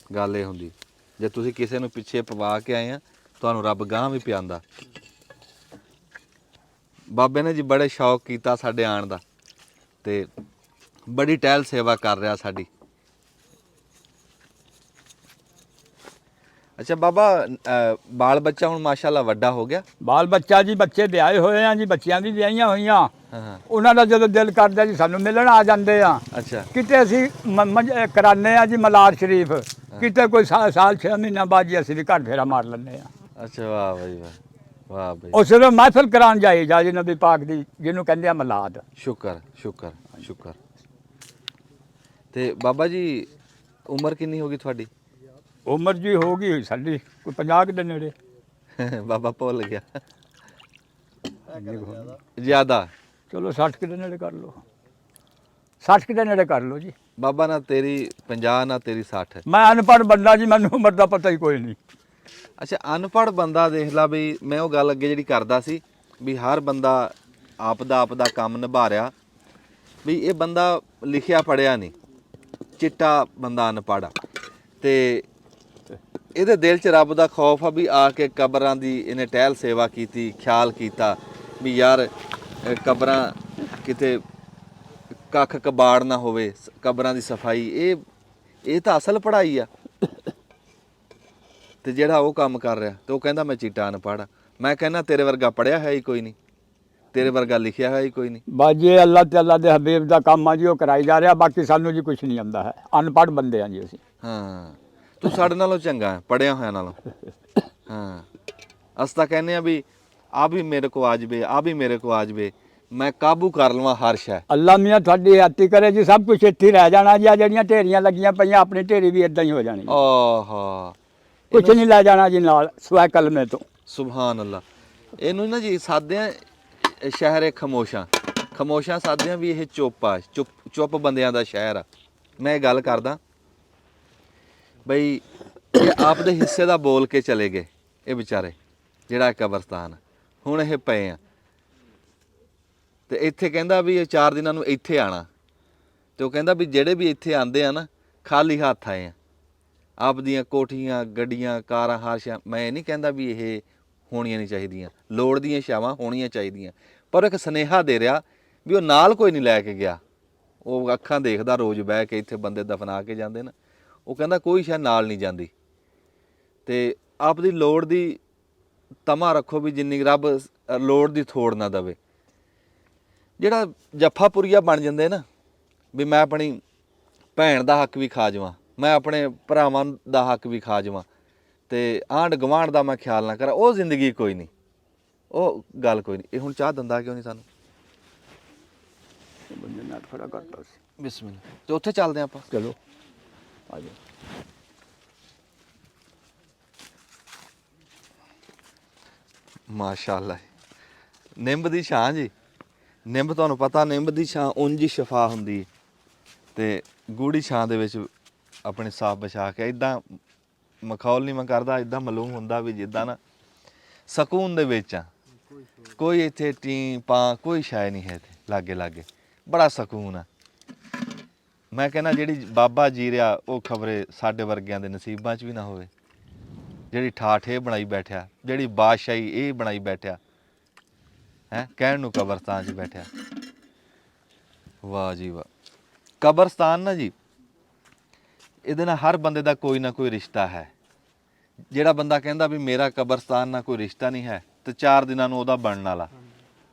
ਗੱਲ ਇਹ ਹੁੰਦੀ, ਜੇ ਤੁਸੀਂ ਕਿਸੇ ਨੂੰ ਪਿੱਛੇ ਪਵਾ ਕੇ ਆਏ ਆ, ਤੁਹਾਨੂੰ ਰੱਬ ਗਾਂ ਵੀ ਪਿਆਂਦਾ। ਬਾਬੇ ਨੇ ਜੀ ਬੜੇ ਸ਼ੌਕ ਕੀਤਾ ਸਾਡੇ ਆਣ ਦਾ, ਤੇ ਬੜੀ ਟਹਿਲ ਸੇਵਾ ਕਰ ਰਿਹਾ ਸਾਡੀ। ਅੱਛਾ ਬਾਬਾ, ਬਾਲ ਬੱਚਾ ਹੁਣ ਮਾਸ਼ਾਅੱਲਾ ਵੱਡਾ ਹੋ ਗਿਆ? ਬਾਲ ਬੱਚਾ ਜੀ, ਬੱਚੇ ਵਿਆਹੇ ਹੋਏ ਆ ਜੀ, ਬੱਚਿਆਂ ਵੀ ਵਿਆਹੀਆਂ ਹੋਈਆਂ। ਹਾਂ ਉਹਨਾਂ ਦਾ ਜਦੋਂ ਦਿਲ ਕਰਦਾ ਜੀ ਸਾਨੂੰ ਮਿਲਣ ਆ ਜਾਂਦੇ ਆ। ਅੱਛਾ ਕਿਤੇ ਅਸੀਂ ਕਰਾਨੇ ਆ ਜੀ ਮਲਾਰ ਸ਼ਰੀਫ, ਕਿਤੇ ਕੋਈ ਸਾਲ 6 ਮਹੀਨਾ ਬਾਅਦ ਜੀ ਅਸੀਂ ਵੀ ਘਰ ਫੇਰਾ ਮਾਰ ਲੈਂਦੇ ਆ। ਅੱਛਾ ਵਾਹ ਬਈ ਵਾਹ ਵਾਹ ਬਈ। ਉਹ ਸਿਰਫ ਮਹਿਫਲ ਕਰਾਉਣ ਜਾਈ ਜਾ ਜੀ ਨਬੀ ਪਾਕ ਦੀ, ਜਿਹਨੂੰ ਕਹਿੰਦੇ ਆ ਮਲਾਦ। ਸ਼ੁਕਰ ਸ਼ੁਕਰ ਸ਼ੁਕਰ। ਤੇ ਬਾਬਾ ਜੀ ਉਮਰ ਕਿੰਨੀ ਹੋ ਗਈ ਤੁਹਾਡੀ? ਉਮਰ ਜੀ ਹੋ ਗਈ ਸਾਡੀ ਕੋਈ 50 ਦੇ ਨੇੜੇ। ਬਾਬਾ ਭੁੱਲ ਗਿਆ। ਜ਼ਿਆਦਾ? ਚਲੋ 60 ਦੇ ਨੇੜੇ ਕਰ ਲਓ, 60 ਦੇ ਨੇੜੇ ਕਰ ਲਓ ਜੀ। ਬਾਬਾ ਨਾ ਤੇਰੀ 50 ਨਾ ਤੇਰੀ 60। ਮੈਂ ਅਨਪੜ੍ਹ ਬੰਦਾ ਜੀ, ਮੈਨੂੰ ਉਮਰ ਦਾ ਪਤਾ ਹੀ ਕੋਈ ਨਹੀਂ। ਅੱਛਾ ਅਨਪੜ੍ਹ ਬੰਦਾ ਦੇਖ ਲਾ ਬਈ, ਮੈਂ ਉਹ ਗੱਲ ਅੱਗੇ ਜਿਹੜੀ ਕਰਦਾ ਸੀ ਵੀ ਹਰ ਬੰਦਾ ਆਪ ਦਾ ਕੰਮ ਨਿਭਾ ਰਿਹਾ, ਵੀ ਇਹ ਬੰਦਾ ਲਿਖਿਆ ਪੜਿਆ ਨਹੀਂ, ਚਿੱਟਾ ਬੰਦਾ ਅਨਪੜ੍ਹ ਆ, ਤੇ ਇਹਦੇ ਦਿਲ 'ਚ ਰੱਬ ਦਾ ਖੌਫ ਆ ਵੀ ਆ ਕੇ ਕਬਰਾਂ ਦੀ ਇਹਨੇ ਟਹਿਲ ਸੇਵਾ ਕੀਤੀ, ਖਿਆਲ ਕੀਤਾ ਵੀ ਯਾਰ ਕਬਰਾਂ ਕਿਤੇ ਕੱਖ ਕਬਾੜ ਨਾ ਹੋਵੇ, ਕਬਰਾਂ ਦੀ ਸਫਾਈ। ਇਹ ਤਾਂ ਅਸਲ ਪੜ੍ਹਾਈ ਆ। ਤੇ ਜਿਹੜਾ ਉਹ ਕੰਮ ਕਰ ਰਿਹਾ ਤੇ ਉਹ ਕਹਿੰਦਾ ਮੈਂ ਚੀਟਾ ਅਨਪੜ੍ਹ ਆ। ਮੈਂ ਕਹਿੰਦਾ ਤੇਰੇ ਵਰਗਾ ਪੜਿਆ ਹੈ ਹੀ ਕੋਈ ਨਹੀਂ, ਤੇਰੇ ਵਰਗਾ ਲਿਖਿਆ ਹੈ ਹੀ ਕੋਈ ਨਹੀਂ। ਬਾਜੀ ਅੱਲਾਹ ਤੇ ਅੱਲਾਹ ਦੇ ਹਬੀਬ ਦਾ ਕੰਮ ਆ ਜੀ, ਉਹ ਕਰਾਈ ਜਾ ਰਿਹਾ। ਬਾਕੀ ਸਾਨੂੰ ਜੀ ਕੁਝ ਨਹੀਂ ਆਉਂਦਾ ਹੈ, ਅਨਪੜ੍ਹ ਬੰਦੇ ਆ ਜੀ ਅਸੀਂ। ਹਾਂ ਤੂੰ ਸਾਡੇ ਨਾਲੋਂ ਚੰਗਾ ਹੈ ਪੜਿਆ ਹੋਇਆ ਨਾਲੋਂ। ਹਾਂ ਅਸੀਂ ਤਾਂ ਕਹਿੰਦੇ ਆ ਵੀ ਆ ਵੀ ਮੇਰੇ ਕੋ ਆ ਜਾਵੇ, ਆ ਵੀ ਮੇਰੇ ਕੋ ਆ ਜਾਵੇ, ਮੈਂ ਕਾਬੂ ਕਰ ਲਵਾਂ ਹਰ ਸ਼ੈ। ਅੱਲਾ ਮੀਆਂ ਤੁਹਾਡੀ ਹੱਤੀ ਕਰੇ ਜੀ, ਸਭ ਕੁਝ ਇੱਥੇ ਹੀ ਰਹਿ ਜਾਣਾ ਜੀ। ਆ ਜਿਹੜੀਆਂ ਢੇਰੀਆਂ ਲੱਗੀਆਂ ਪਈਆਂ, ਆਪਣੀ ਢੇਰੀ ਵੀ ਇਦਾਂ ਹੀ ਹੋ ਜਾਣੀ। ਆਹਾ ਕੁਝ ਨਹੀਂ ਲੈ ਜਾਣਾ ਜੀ ਨਾਲ ਸਵੈ ਕਲਮੇ ਤੋਂ। ਸੁਭਾਨ ਅੱਲਾ। ਇਹਨੂੰ ਨਾ ਜੀ ਸਾਦਿਆਂ ਸ਼ਹਿਰ ਖਮੋਸ਼ਾਂ, ਖਮੋਸ਼ਾਂ ਸਾਦਿਆਂ ਵੀ ਇਹ ਚੁੱਪ ਆ, ਚੁੱਪ ਬੰਦਿਆਂ ਦਾ ਸ਼ਹਿਰ ਆ। ਮੈਂ ਇਹ ਗੱਲ ਕਰਦਾ ਬਈ ਇਹ ਆਪ ਦੇ ਹਿੱਸੇ ਦਾ ਬੋਲ ਕੇ ਚਲੇ ਗਏ ਇਹ ਵਿਚਾਰੇ, ਜਿਹੜਾ ਕਬਰਸਤਾਨ ਹੁਣ ਇਹ ਪਏ ਆ ਤੇ ਇੱਥੇ ਕਹਿੰਦਾ ਵੀ ਇਹ 4 ਦਿਨਾਂ ਨੂੰ ਇੱਥੇ ਆਣਾ। ਤੇ ਉਹ ਕਹਿੰਦਾ ਵੀ ਜਿਹੜੇ ਵੀ ਇੱਥੇ ਆਂਦੇ ਆ ਨਾ ਖਾਲੀ ਹੱਥ ਆਏ ਆ। ਆਪ ਦੀਆਂ ਕੋਠੀਆਂ, ਗੱਡੀਆਂ, ਕਾਰਾਂ, ਹਾਰਸ਼ਾਂ, ਮੈਂ ਇਹ ਨਹੀਂ ਕਹਿੰਦਾ ਵੀ ਇਹ ਹੋਣੀਆਂ ਨਹੀਂ ਚਾਹੀਦੀਆਂ, ਲੋੜ ਦੀਆਂ ਛਾਵਾਂ ਹੋਣੀਆਂ ਚਾਹੀਦੀਆਂ, ਪਰ ਇੱਕ ਸੁਨੇਹਾ ਦੇ ਰਿਹਾ ਵੀ ਉਹ ਨਾਲ ਕੋਈ ਨਹੀਂ ਲੈ ਕੇ ਗਿਆ। ਉਹ ਅੱਖਾਂ ਦੇਖਦਾ ਰੋਜ਼ ਬਹਿ ਕੇ ਇੱਥੇ ਬੰਦੇ ਦਫਨਾ ਕੇ ਜਾਂਦੇ ਨਾ, ਉਹ ਕਹਿੰਦਾ ਕੋਈ ਸ਼ਾਇਦ ਨਾਲ ਨਹੀਂ ਜਾਂਦੀ। ਤੇ ਆਪ ਦੀ ਲੋੜ ਦੀ ਤਮਾ ਰੱਖੋ ਵੀ ਜਿੰਨੀ ਰੱਬ ਲੋੜ ਦੀ ਥੋੜ ਨਾ ਦਵੇ। ਜਿਹੜਾ ਜੱਫਾਪੁਰੀਆ ਬਣ ਜਾਂਦੇ ਨਾ ਵੀ ਮੈਂ ਆਪਣੀ ਭੈਣ ਦਾ ਹੱਕ ਵੀ ਖਾ ਜਾਵਾਂ, ਮੈਂ ਆਪਣੇ ਭਰਾਵਾਂ ਦਾ ਹੱਕ ਵੀ ਖਾ ਜਾਵਾਂ ਤੇ ਆਂਢ ਗੁਆਂਢ ਦਾ ਮੈਂ ਖਿਆਲ ਨਾ ਕਰਾਂ, ਉਹ ਜ਼ਿੰਦਗੀ ਕੋਈ ਨਹੀਂ, ਉਹ ਗੱਲ ਕੋਈ ਨਹੀਂ। ਇਹ ਹੁਣ ਚਾਹ ਦਿੰਦਾ ਕਿਉਂ ਨਹੀਂ ਸਾਨੂੰ? ਬੰਦੇ ਨਾਲ ਖੜਾ ਕਰਤਾ ਸੀ। ਬਿਸਮਿਲ੍ਲਾ। ਤੇ ਉੱਥੇ ਚੱਲਦੇ ਆਪਾਂ। ਚਲੋ ਆ ਜਾਓ। ਮਾਸ਼ਾਅੱਲਾ। ਨਿੰਬ ਦੀ ਛਾਂ ਜੀ, ਨਿੰਬ ਤੁਹਾਨੂੰ ਪਤਾ ਨਿੰਬ ਦੀ ਛਾਂ ਉਂਝ ਹੀ ਸ਼ਫਾ ਹੁੰਦੀ ਹੈ ਤੇ ਗੂੜੀ ਛਾਂ ਦੇ ਵਿੱਚ ਆਪਣੇ ਸਾਹ ਵਿਛਾ ਕੇ ਇਦਾਂ ਮਖੌਲ ਨਹੀਂ ਮੈਂ ਕਰਦਾ, ਇਦਾਂ ਮਾਲੂਮ ਹੁੰਦਾ ਵੀ ਜਿੱਦਾਂ ਨਾ ਸਕੂਨ ਦੇ ਵਿੱਚ ਆ। ਕੋਈ ਇੱਥੇ ਟੀ ਪਾ ਕੋਈ ਸ਼ੈ ਨਹੀਂ ਹੈ ਇੱਥੇ ਲਾਗੇ ਲਾਗੇ, ਬੜਾ ਸਕੂਨ ਆ। ਮੈਂ ਕਹਿੰਦਾ ਜਿਹੜੀ ਬਾਬਾ ਜੀ ਰਿਹਾ ਉਹ ਖਬਰੇ ਸਾਡੇ ਵਰਗਿਆਂ ਦੇ ਨਸੀਬਾਂ 'ਚ ਵੀ ਨਾ ਹੋਵੇ। ਜਿਹੜੀ ਠਾਠ ਇਹ ਬਣਾਈ ਬੈਠਿਆ, ਜਿਹੜੀ ਬਾਦਸ਼ਾਹੀ ਇਹ ਬਣਾਈ ਬੈਠਿਆ ਹੈ, ਕਹਿਣ ਨੂੰ ਕਬਰਸਤਾਨ 'ਚ ਬੈਠਿਆ। ਵਾਹ ਜੀ ਵਾਹ। ਕਬਰਸਤਾਨ ਨਾ ਜੀ, ਇਹਦੇ ਨਾਲ ਹਰ ਬੰਦੇ ਦਾ ਕੋਈ ਨਾ ਕੋਈ ਰਿਸ਼ਤਾ ਹੈ। ਜਿਹੜਾ ਬੰਦਾ ਕਹਿੰਦਾ ਵੀ ਮੇਰਾ ਕਬਰਸਤਾਨ ਨਾਲ ਕੋਈ ਰਿਸ਼ਤਾ ਨਹੀਂ ਹੈ ਤੇ 4 ਦਿਨਾਂ ਨੂੰ ਉਹਦਾ ਬਣਨ ਵਾਲਾ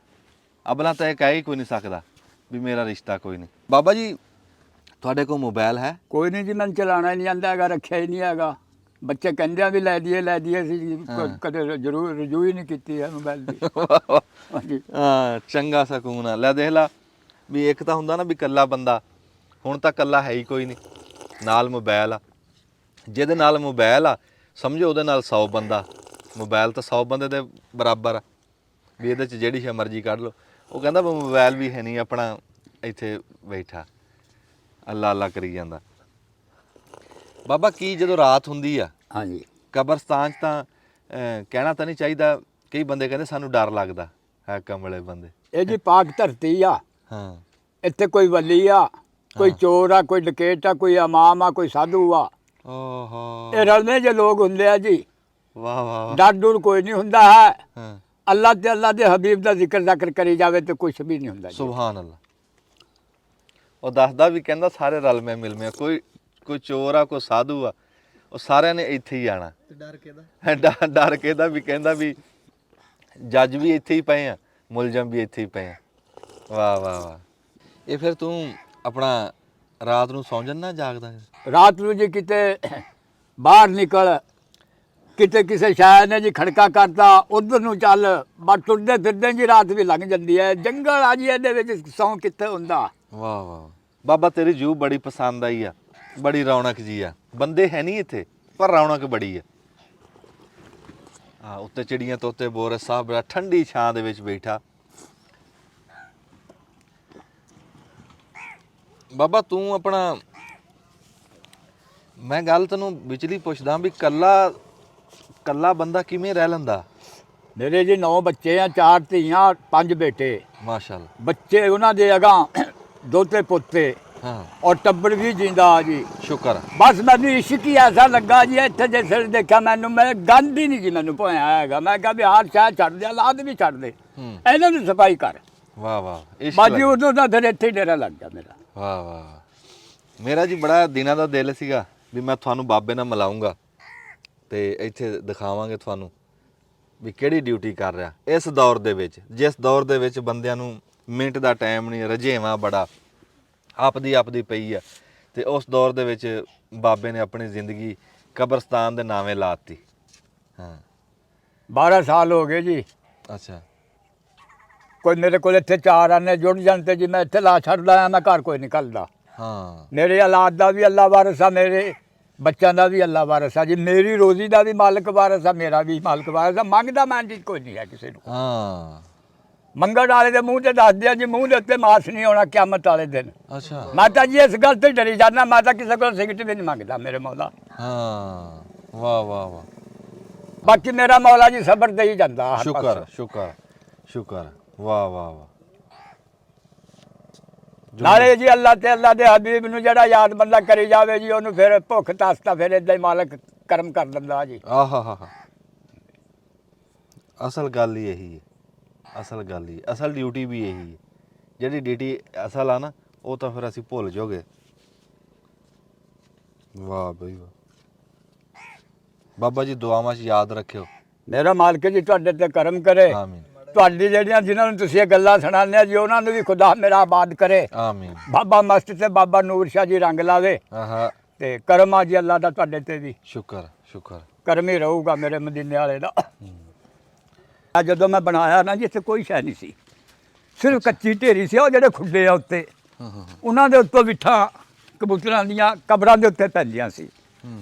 ਅਬਲਾ ਤਾਂ ਇਹ ਕਹਿ ਹੀ ਕੋਈ ਨਹੀਂ ਸਕਦਾ ਵੀ ਮੇਰਾ ਰਿਸ਼ਤਾ ਕੋਈ ਨਹੀਂ। ਬਾਬਾ ਜੀ ਤੁਹਾਡੇ ਕੋਲ ਮੋਬਾਈਲ ਹੈ? ਕੋਈ ਨਹੀਂ ਜੀ, ਮੈਨੂੰ ਚਲਾਉਣਾ ਹੀ ਨਹੀਂ ਆਉਂਦਾ ਹੈਗਾ, ਰੱਖਿਆ ਹੀ ਨਹੀਂ ਹੈਗਾ। ਬੱਚੇ ਕਹਿੰਦੇ ਆ ਵੀ ਲੈ ਦਈਏ ਸੀ, ਕਦੇ ਜ਼ਰੂਰ ਰਜੂ ਹੀ ਨਹੀਂ ਕੀਤੀ ਹੈ ਮੋਬਾਈਲ ਦੀ। ਹਾਂਜੀ ਹਾਂ ਚੰਗਾ ਸਕੂਨ ਆ। ਲੈ ਦੇਖ ਲਾ ਵੀ ਇੱਕ ਤਾਂ ਹੁੰਦਾ ਨਾ ਵੀ ਇਕੱਲਾ ਬੰਦਾ, ਹੁਣ ਤਾਂ ਇਕੱਲਾ ਹੈ ਹੀ ਕੋਈ ਨਹੀਂ, ਨਾਲ ਮੋਬਾਈਲ ਆ। ਜਿਹਦੇ ਨਾਲ ਮੋਬਾਈਲ ਆ ਸਮਝੋ ਉਹਦੇ ਨਾਲ 100 ਬੰਦਾ। ਮੋਬਾਈਲ ਤਾਂ 100 ਬੰਦੇ ਦੇ ਬਰਾਬਰ ਆ ਵੀ ਇਹਦੇ 'ਚ ਜਿਹੜੀ ਸ਼ੈ ਮਰਜ਼ੀ ਕੱਢ ਲਓ। ਉਹ ਕਹਿੰਦਾ ਮੋਬਾਈਲ ਵੀ ਹੈ ਨਹੀਂ, ਆਪਣਾ ਇੱਥੇ ਬੈਠਾ ਅੱਲਾ ਅੱਲਾ ਕਰੀ ਜਾਂਦਾ। ਬਾਬਾ ਕੀ ਜਦੋਂ ਰਾਤ ਹੁੰਦੀ ਆ ਹਾਂਜੀ ਕਬਰਸਤਾਨ 'ਚ ਤਾਂ ਕਹਿਣਾ ਤਾਂ ਨਹੀਂ ਚਾਹੀਦਾ, ਕਈ ਬੰਦੇ ਕਹਿੰਦੇ ਸਾਨੂੰ ਡਰ ਲੱਗਦਾ ਹੈ, ਕਮਲੇ ਬੰਦੇ। ਇਹ ਜੀ ਪਾਕ ਧਰਤੀ ਆ। ਹਾਂ ਇੱਥੇ ਕੋਈ ਵਲੀ ਆ, ਕੋਈ ਚੋਰ ਆ, ਕੋਈ ਡਕੈਤ ਆ, ਕੋਈ ਇਮਾਮ ਆ, ਕੋਈ ਸਾਧੂ ਆ। ਓਹੋ ਇਹ ਰਲਵੇਂ ਜੇ ਲੋਕ ਹੁੰਦੇ ਆ ਜੀ। ਵਾਹ ਵਾਹ। ਡਰ ਡੁਰ ਕੋਈ ਨਹੀਂ ਹੁੰਦਾ ਹੈ। ਹਾਂ ਅੱਲਾ ਤੇ ਅੱਲਾ ਦੇ ਹਬੀਬ ਦਾ ਜ਼ਿਕਰ ਕਰੀ ਜਾਵੇ ਤੇ ਕੁਝ ਵੀ ਨਹੀਂ ਹੁੰਦਾ ਜੀ। ਸੁਭਾਨ ਅੱਲਾ। ਉਹ ਦੱਸਦਾ ਵੀ ਕਹਿੰਦਾ ਸਾਰੇ ਰਲਵੇਂ ਮਿਲਵੇਂ, ਕੋਈ ਚੋਰ ਆ, ਕੋਈ ਸਾਧੂ ਆ, ਉਹ ਸਾਰਿਆਂ ਨੇ ਇੱਥੇ ਹੀ ਆਣਾ। ਤੇ ਡਰ ਕਿਹਦਾ? ਡਰ ਕਿਹਦਾ ਵੀ ਕਹਿੰਦਾ ਵੀ ਜੱਜ ਵੀ ਇੱਥੇ ਹੀ ਪਏ ਆ, ਮੁਲਜ਼ਮ ਵੀ ਇੱਥੇ ਹੀ ਪਏ ਆ। ਵਾਹ ਵਾਹ ਵਾਹ। ਇਹ ਫਿਰ ਤੂੰ ਆਪਣਾ ਰਾਤ ਨੂੰ ਸੌਂ ਜਾਂਦਾ ਜਾਗਦਾ? ਰਾਤ ਨੂੰ ਜੀ ਕਿਤੇ ਬਾਹਰ ਨਿਕਲ, ਕਿਤੇ ਕਿਸੇ ਸ਼ਾਇਰ ਨੇ ਜੀ ਖੜਕਾ ਕਰਤਾ, ਉਧਰ ਨੂੰ ਚੱਲ, ਬਸ ਤੁਰਦੇ ਫਿਰਦੇ ਜੀ ਰਾਤ ਵੀ ਲੰਘ ਜਾਂਦੀ ਹੈ। ਜੰਗਲ ਆ ਜੀ, ਇਹਦੇ ਵਿੱਚ ਸੌਂ ਕਿੱਥੇ ਹੁੰਦਾ। ਵਾਹ ਵਾਹ। ਬਾਬਾ ਤੇਰੀ ਜੂ ਬੜੀ ਪਸੰਦ ਆਈ ਆ, ਬੜੀ ਰੌਣਕ ਜੀ ਆ। ਬੰਦੇ ਹੈ ਨਹੀਂ ਇੱਥੇ ਪਰ ਰੌਣਕ ਬੜੀ ਆ। ਉੱਤੇ ਚਿੜੀਆਂ ਤੋਤੇ ਬੋਰ ਸਾਹਿਬ ਬੜਾ ਠੰਡੀ ਛਾਂ ਦੇ ਵਿੱਚ ਬੈਠਾ। ਬਾਬਾ ਤੂੰ ਆਪਣਾ, ਮੈਂ ਗੱਲ ਤੈਨੂੰ ਵਿਚਲੀ ਪੁੱਛਦਾ ਵੀ ਕੱਲਾ ਬੰਦਾ ਕਿਵੇਂ ਰਹਿ ਲੈਂਦਾ? ਮੇਰੇ ਜੀ 9 ਬੱਚੇ ਆ, 4 ਧੀਆਂ, 5 ਬੇਟੇ। ਮਾਸ਼ਾਅੱਲਾ। ਬੱਚੇ ਉਹਨਾਂ ਦੇ ਅਗਾਂ ਦੋਤੇ ਪੁੱਤੇ ਹਾਂ ਔਰ ਟੱਬਰ ਵੀ ਜਿੰਦਾ ਆ ਜੀ। ਸ਼ੁਕਰ ਆ। ਬਸ ਮੈਨੂੰ ਇਸ਼ਕ ਹੀ ਐਸਾ ਲੱਗਾ ਜੀ, ਇੱਥੇ ਜੇ ਸਿਰ ਦੇਖਿਆ ਮੈਨੂੰ, ਮੈਂ ਗੰਦ ਹੀ ਨਹੀਂ ਜੀ ਮੈਨੂੰ ਭੋਇਆ ਹੈਗਾ। ਮੈਂ ਕਿਹਾ ਵੀ ਹਾਰ ਸ਼ਾਇਦ ਛੱਡ ਦੇ, ਲਾਦ ਵੀ ਛੱਡ ਦੇ, ਇਹਨਾਂ ਦੀ ਸਫਾਈ ਕਰ। ਵਾਹ ਵਾਹ। ਇਸ਼ਕ ਬਾਜੀ ਉਦੋਂ ਦਾ ਫਿਰ ਇੱਥੇ ਹੀ ਡੇਰਾ ਲੱਗ ਗਿਆ ਮੇਰਾ। ਵਾਹ ਵਾਹ। ਮੇਰਾ ਜੀ ਬੜਾ ਦਿਨਾਂ ਦਾ ਦਿਲ ਸੀਗਾ ਵੀ ਮੈਂ ਤੁਹਾਨੂੰ ਬਾਬੇ ਨਾਲ ਮਿਲਾਉਂਗਾ ਤੇ ਇੱਥੇ ਦਿਖਾਵਾਂਗੇ ਤੁਹਾਨੂੰ ਵੀ ਕਿਹੜੀ ਡਿਊਟੀ ਕਰ ਰਿਹਾ ਇਸ ਦੌਰ ਦੇ ਵਿੱਚ, ਜਿਸ ਦੌਰ ਦੇ ਵਿੱਚ ਬੰਦਿਆਂ ਨੂੰ ਮਿੰਟ ਦਾ ਟਾਈਮ ਨਹੀਂ, ਰਜੇਵਾਂ ਬੜਾ ਆਪਦੀ ਪਈ ਆ, ਤੇ ਉਸ ਦੌਰ ਦੇ ਵਿੱਚ ਬਾਬੇ ਨੇ ਆਪਣੀ ਜ਼ਿੰਦਗੀ ਕਬਰਸਤਾਨ ਦੇ ਨਾਵੇਂ ਲਾਤੀ। ਹਾਂ 12 ਸਾਲ ਹੋ ਗਏ ਜੀ। ਅੱਛਾ ਕੋਈ ਮੇਰੇ ਕੋਲ ਇੱਥੇ 4 ਆਨੇ ਜੁੜ ਜਾਣ ਤੇ ਜੀ ਮੈਂ ਇੱਥੇ ਲਾ ਛੱਡਦਾ ਆ, ਮੈਂ ਘਰ ਕੋਈ ਨਿਕਲਦਾ। ਹਾਂ ਮੇਰੇ ਔਲਾਦ ਦਾ ਵੀ ਅੱਲਾ ਵਾਰਸ ਆ, ਮੇਰੇ ਬੱਚਿਆਂ ਦਾ ਵੀ ਅੱਲਾ ਵਾਰਸ ਆ ਜੀ, ਮੇਰੀ ਰੋਜ਼ੀ ਦਾ ਵੀ ਮਾਲਕ ਵਾਰਸ ਆ, ਮੇਰਾ ਵੀ ਮਾਲਕ ਵਾਰਸ ਆ। ਮੰਗਦਾ ਮੈਂ ਜੀ ਕੋਈ ਨਹੀਂ ਹੈ ਕਿਸੇ ਨੂੰ। ਹਾਂ ਮੰਗਣ ਵਾਲੇ ਦੇ ਮੂੰਹ ਤੇ ਦੱਸ ਦਿਆਂ ਜੀ, ਮੂੰਹ ਦੇ ਉੱਤੇ ਮਾਸ ਨਹੀਂ ਆਉਣਾ ਕਿਆਮਤ ਵਾਲੇ ਦਿਨ। ਅੱਛਾ ਮੈਂ ਤਾਂ ਜੀ ਇਸ ਗੱਲ ਤੇ ਡਰੀ ਜਾਂਦਾ, ਮੈਂ ਤਾਂ ਕਿਸੇ ਕੋਲ ਸਿਗਰਟ ਵੀ ਨਹੀਂ ਮੰਗਦਾ ਮੇਰੇ ਮੌਲਾ। ਹਾਂ ਵਾਹ ਵਾਹ ਵਾਹ ਬਾਕੀ ਮੇਰਾ ਮੌਲਾ ਜੀ ਸਬਰ ਦੇ ਹੀ ਜਾਂਦਾ ਹਰ ਸ਼ੁਕਰ ਪਾਸੇ। ਸ਼ੁਕਰ ਸ਼ੁਕਰ ਵਾਹ ਵਾਹ ਵਾਹ ਨਾਲੇ ਜੀ ਅੱਲਾ ਤੇ ਅੱਲਾ ਦੇ ਹਬੀਬ ਨੂੰ ਜਿਹੜਾ ਯਾਦ ਬੰਦਾ ਕਰੀ ਜਾਵੇ ਜੀ, ਉਹਨੂੰ ਫਿਰ ਭੁੱਖ ਤਾਸਤਾ ਫਿਰ ਏਦਾਂ ਹੀ ਮਾਲਕ ਕਰਮ ਕਰ ਦਿੰਦਾ ਜੀ। ਆਹਾ ਹਾ ਅਸਲ ਗੱਲ ਹੀ ਇਹੀ ਹੈ, ਅਸਲ ਗੱਲ ਹੀ, ਅਸਲ ਡਿਊਟੀ ਵੀ ਇਹੀ ਹੈ। ਜਿਹੜੀ ਡਿਊਟੀ ਅਸਲ ਆ ਨਾ, ਉਹ ਤਾਂ ਫਿਰ ਅਸੀਂ ਭੁੱਲ ਜਾਓਗੇ। ਵਾਹ ਬਈ ਵਾਹ ਬਾਬਾ ਜੀ, ਦੁਆਵਾਂ 'ਚ ਯਾਦ ਰੱਖਿਓ। ਮੇਰਾ ਮਾਲਕ ਜੀ ਤੁਹਾਡੇ ਤੇ ਕਰਮ ਕਰੇ। ਆਮੀਨ ਤੁਹਾਡੀ ਜਿਹੜੀਆਂ ਜਿਨ੍ਹਾਂ ਨੂੰ ਤੁਸੀਂ ਇਹ ਗੱਲਾਂ ਸੁਣਾਉਂਦੇ ਆ ਜੀ, ਉਹਨਾਂ ਨੂੰ ਵੀ ਖੁਦਾ ਮੇਰਾ ਆਬਾਦ ਕਰੇ। ਆਮੀਨ ਬਾਬਾ ਮਸਤ ਤੇ ਬਾਬਾ ਨੂਰ ਸ਼ਾਹ ਜੀ ਰੰਗ ਲਾਵੇ, ਆਹਾ ਤੇ ਕਰਮ ਆ ਜੀ ਅੱਲਾ ਦਾ ਤੁਹਾਡੇ ਤੇ ਵੀ, ਸ਼ੁਕਰ ਸ਼ੁਕਰ ਕਰਮ ਹੀ ਰਹੂਗਾ ਮੇਰੇ ਮਦੀਨੇ ਵਾਲੇ ਦਾ। ਆ ਜਦੋਂ ਮੈਂ ਬਣਾਇਆ ਨਾ ਜੀ, ਇੱਥੇ ਕੋਈ ਸ਼ੈ ਨਹੀਂ ਸੀ, ਸਿਰਫ ਕੱਚੀ ਢੇਰੀ ਸੀ। ਉਹ ਜਿਹੜੇ ਖੁੱਡੇ ਆ ਉੱਤੇ, ਉਹਨਾਂ ਦੇ ਉੱਤੋਂ ਵਿਠਾਂ ਕਬੂਤਰਾਂ ਦੀਆਂ ਕਬਰਾਂ ਦੇ ਉੱਤੇ ਪੈਂਦੀਆਂ ਸੀ।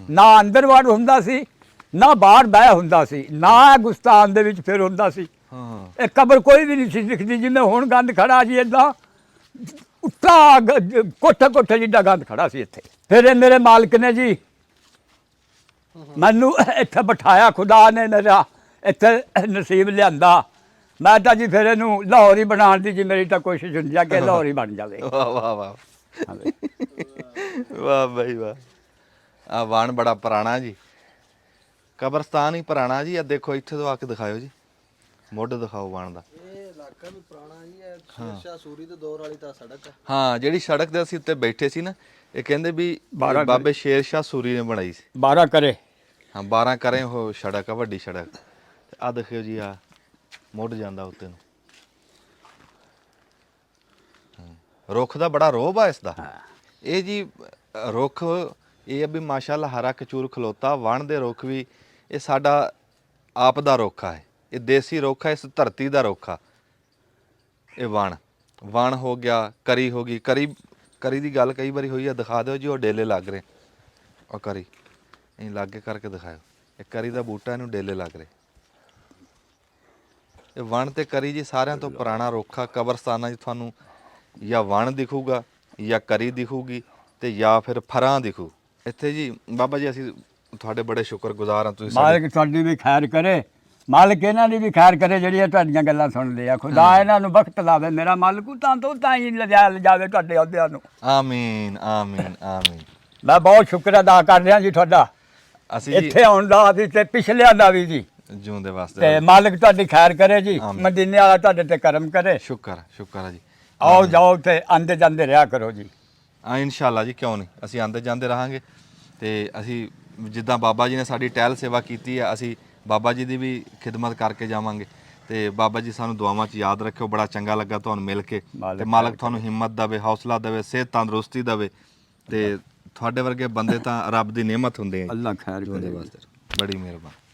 ਨਾ ਅੰਦਰ ਵੜ ਹੁੰਦਾ ਸੀ, ਨਾ ਬਾਹਰ ਬਹਿ ਹੁੰਦਾ ਸੀ, ਨਾ ਗੁਸਤਾਨ ਦੇ ਵਿੱਚ ਫਿਰ ਹੁੰਦਾ ਸੀ। ਹਾਂ ਇਹ ਕਬਰ ਕੋਈ ਵੀ ਨਹੀਂ ਸੀ ਦਿਖਦੀ, ਜਿਵੇਂ ਹੁਣ ਗੰਦ ਖੜਾ ਜੀ ਏਦਾਂ ਉੱਤਾ ਕੋਠੇ ਜਿੱਡਾ ਗੰਦ ਖੜਾ ਸੀ ਇੱਥੇ। ਫਿਰ ਇਹ ਮੇਰੇ ਮਾਲਕ ਨੇ ਜੀ ਮੈਨੂੰ ਇੱਥੇ ਬਿਠਾਇਆ, ਖੁਦਾ ਨੇ ਮੇਰਾ ਇੱਥੇ ਨਸੀਬ ਲਿਆਂਦਾ। ਮੈਂ ਤਾਂ ਜੀ ਫਿਰ ਇਹਨੂੰ ਲਾਹੌਰ ਹੀ ਬਣਾਉਣ ਦੀ ਜੀ ਮੇਰੀ ਤਾਂ ਕੋਸ਼ਿਸ਼ ਹੁੰਦੀ ਆ ਕਿ ਲਾਹੌਰ ਹੀ ਬਣ ਜਾਵੇ। ਵਾਹ ਵਾਹ ਵਾਹ ਵਾਹ ਬਈ ਵਾਹ। ਆ ਵਾਣ ਬੜਾ ਪੁਰਾਣਾ ਜੀ, ਕਬਰਸਤਾਨ ਹੀ ਪੁਰਾਣਾ ਜੀ। ਆ ਦੇਖੋ ਇੱਥੇ ਤੋਂ ਆ ਕੇ ਦਿਖਾਇਓ ਜੀ, ਮੁੱਢ ਦਿਖਾਓ ਵਾਣ ਦਾ। ਇਹ ਇਲਾਕਾ ਵੀ ਪੁਰਾਣਾ ਜੀ, ਇਹ ਸ਼ੇਰ ਸ਼ਾਹ ਸੂਰੀ ਦੇ ਦੌਰ ਵਾਲੀ ਤਾਂ ਸੜਕ ਹੈ। ਹਾਂ ਜਿਹੜੀ ਸੜਕ ਤੇ ਅਸੀਂ ਉੱਤੇ ਬੈਠੇ ਸੀ ਨਾ, ਇਹ ਕਹਿੰਦੇ ਵੀ ਬਾਬੇ ਸ਼ੇਰ ਸ਼ਾਹ ਸੂਰੀ ਨੇ ਬਣਾਈ ਸੀ। 12 ਕਰੇ। ਹਾਂ 12 ਕਰੇ ਉਹ ਸੜਕ ਆ, ਵੱਡੀ ਸੜਕ। ਆ ਦੇਖਿਓ ਜੀ, ਆ ਮੁੱਢ ਜਾਂਦਾ ਉੱਤੇ ਨੂੰ। ਰੁੱਖ ਦਾ ਬੜਾ ਰੋਹਬ ਆ ਇਸ ਦਾ। ਇਹ ਜੀ ਰੁੱਖ ਇਹ ਆ ਵੀ ਮਾਸ਼ਾਅੱਲਾ ਹਰਾ ਕਚੂਰ ਖਲੋਤਾ। ਵਣ ਦੇ ਰੁੱਖ ਵੀ ਇਹ ਸਾਡਾ ਆਪ ਦਾ ਰੁੱਖ ਆ, ਇਹ ਦੇਸੀ ਰੁੱਖ ਆ, ਇਸ ਧਰਤੀ ਦਾ ਰੁੱਖ ਆ ਇਹ ਵਣ ਹੋ ਗਿਆ, ਕਰੀ ਹੋ ਗਈ। ਕਰੀ ਦੀ ਗੱਲ ਕਈ ਵਾਰੀ ਹੋਈ ਆ, ਦਿਖਾ ਦਿਓ ਜੀ ਉਹ ਡੇਲੇ ਲੱਗ ਰਹੇ। ਉਹ ਕਰੀ ਇਹ ਲਾਗੇ ਕਰਕੇ ਦਿਖਾਓ, ਇਹ ਕਰੀ ਦਾ ਬੂਟਾ, ਇਹਨੂੰ ਡੇਲੇ ਲੱਗ ਰਹੇ। ਇਹ ਵਣ ਤੇ ਕਰੀ ਜੀ ਸਾਰਿਆਂ ਤੋਂ ਪੁਰਾਣਾ ਰੁੱਖ ਆ। ਕਬਰਸਤਾਨਾਂ 'ਚ ਤੁਹਾਨੂੰ ਜਾਂ ਵਣ ਦਿਖੂਗਾ, ਜਾਂ ਕਰੀ ਦਿਖੂਗੀ, ਤੇ ਜਾਂ ਫਿਰ ਫਰਾਂ ਦਿਖੂ। ਇੱਥੇ ਜੀ ਬਾਬਾ ਜੀ ਅਸੀਂ ਤੁਹਾਡੇ ਬੜੇ ਸ਼ੁਕਰਗੁਜ਼ਾਰ ਹਾਂ। ਤੁਸੀਂ ਮਾਲਕ ਤੁਹਾਡੀ ਵੀ ਖੈਰ ਕਰੇ, ਮਾਲਕ ਇਹਨਾਂ ਦੀ ਵੀ ਖੈਰ ਕਰੇ ਜਿਹੜੀਆਂ ਤੁਹਾਡੀਆਂ ਗੱਲਾਂ ਸੁਣਦੇ ਆ। ਖੁਦਾ ਇਹਨਾਂ ਨੂੰ ਬਖਤ ਲਾਵੇ ਮੇਰਾ ਮਾਲਕ, ਤਾਂ ਹੀ ਲਿਜਾਵੇ ਤੁਹਾਡੇ ਅਹੁਦਿਆਂ ਨੂੰ। ਆਮੀਨ ਆਮੀਨ ਆਮੀਨ। ਮੈਂ ਬਹੁਤ ਸ਼ੁਕਰ ਅਦਾ ਕਰ ਰਿਹਾ ਜੀ ਤੁਹਾਡਾ, ਅਸੀਂ ਜੀ ਇੱਥੇ ਆਉਣ ਦਾ ਵੀ ਤੇ ਪਿਛਲਿਆਂ ਦਾ ਵੀ ਜੀ। ਜਿਉਂਦੇ ਵਾਸਤੇ ਤੇ ਮਾਲਕ ਤੁਹਾਡੀ ਖੈਰ ਕਰੇ ਜੀ, ਆਮੀਨ। ਮਦੀਨੇ ਵਾਲਾ ਤੁਹਾਡੇ ਤੇ ਕਰਮ ਕਰੇ। ਸ਼ੁਕਰ ਹੈ ਜੀ। ਆਓ ਜਾਓ ਤੇ ਆਂਦੇ ਜਾਂਦੇ ਰਿਹਾ ਕਰੋ ਜੀ। ਇਨਸ਼ਾਅੱਲਾ ਜੀ, ਕਿਉਂ ਨਹੀਂ, ਅਸੀਂ ਆਂਦੇ ਜਾਂਦੇ ਰਹਾਂਗੇ। ਤੇ ਅਸੀਂ ਜਿੱਦਾਂ ਬਾਬਾ ਜੀ ਨੇ ਸਾਡੀ ਟਹਿਲ ਸੇਵਾ ਕੀਤੀ ਆ, ਅਸੀਂ ਬਾਬਾ ਜੀ ਦੀ ਵੀ ਖਿਦਮਤ ਕਰਕੇ ਜਾਵਾਂਗੇ। ਤੇ ਬਾਬਾ ਜੀ ਸਾਨੂੰ ਦੁਆਵਾਂ 'ਚ ਯਾਦ ਰੱਖਿਓ। ਬੜਾ ਚੰਗਾ ਲੱਗਾ ਤੁਹਾਨੂੰ ਮਿਲ ਕੇ। ਤੇ ਮਾਲਕ ਤੁਹਾਨੂੰ ਹਿੰਮਤ ਦੇਵੇ, ਹੌਸਲਾ ਦੇਵੇ, ਸਿਹਤ ਤੰਦਰੁਸਤੀ ਦੇਵੇ। ਤੇ ਤੁਹਾਡੇ ਵਰਗੇ ਬੰਦੇ ਤਾਂ ਰੱਬ ਦੀ ਨਿਮਤ ਹੁੰਦੇ ਆ। ਅੱਲਾ ਖੈਰ ਉਹਦੇ ਕਰੇ। ਵਾਸਤੇ ਬੜੀ ਮਿਹਰਬਾਨੀ।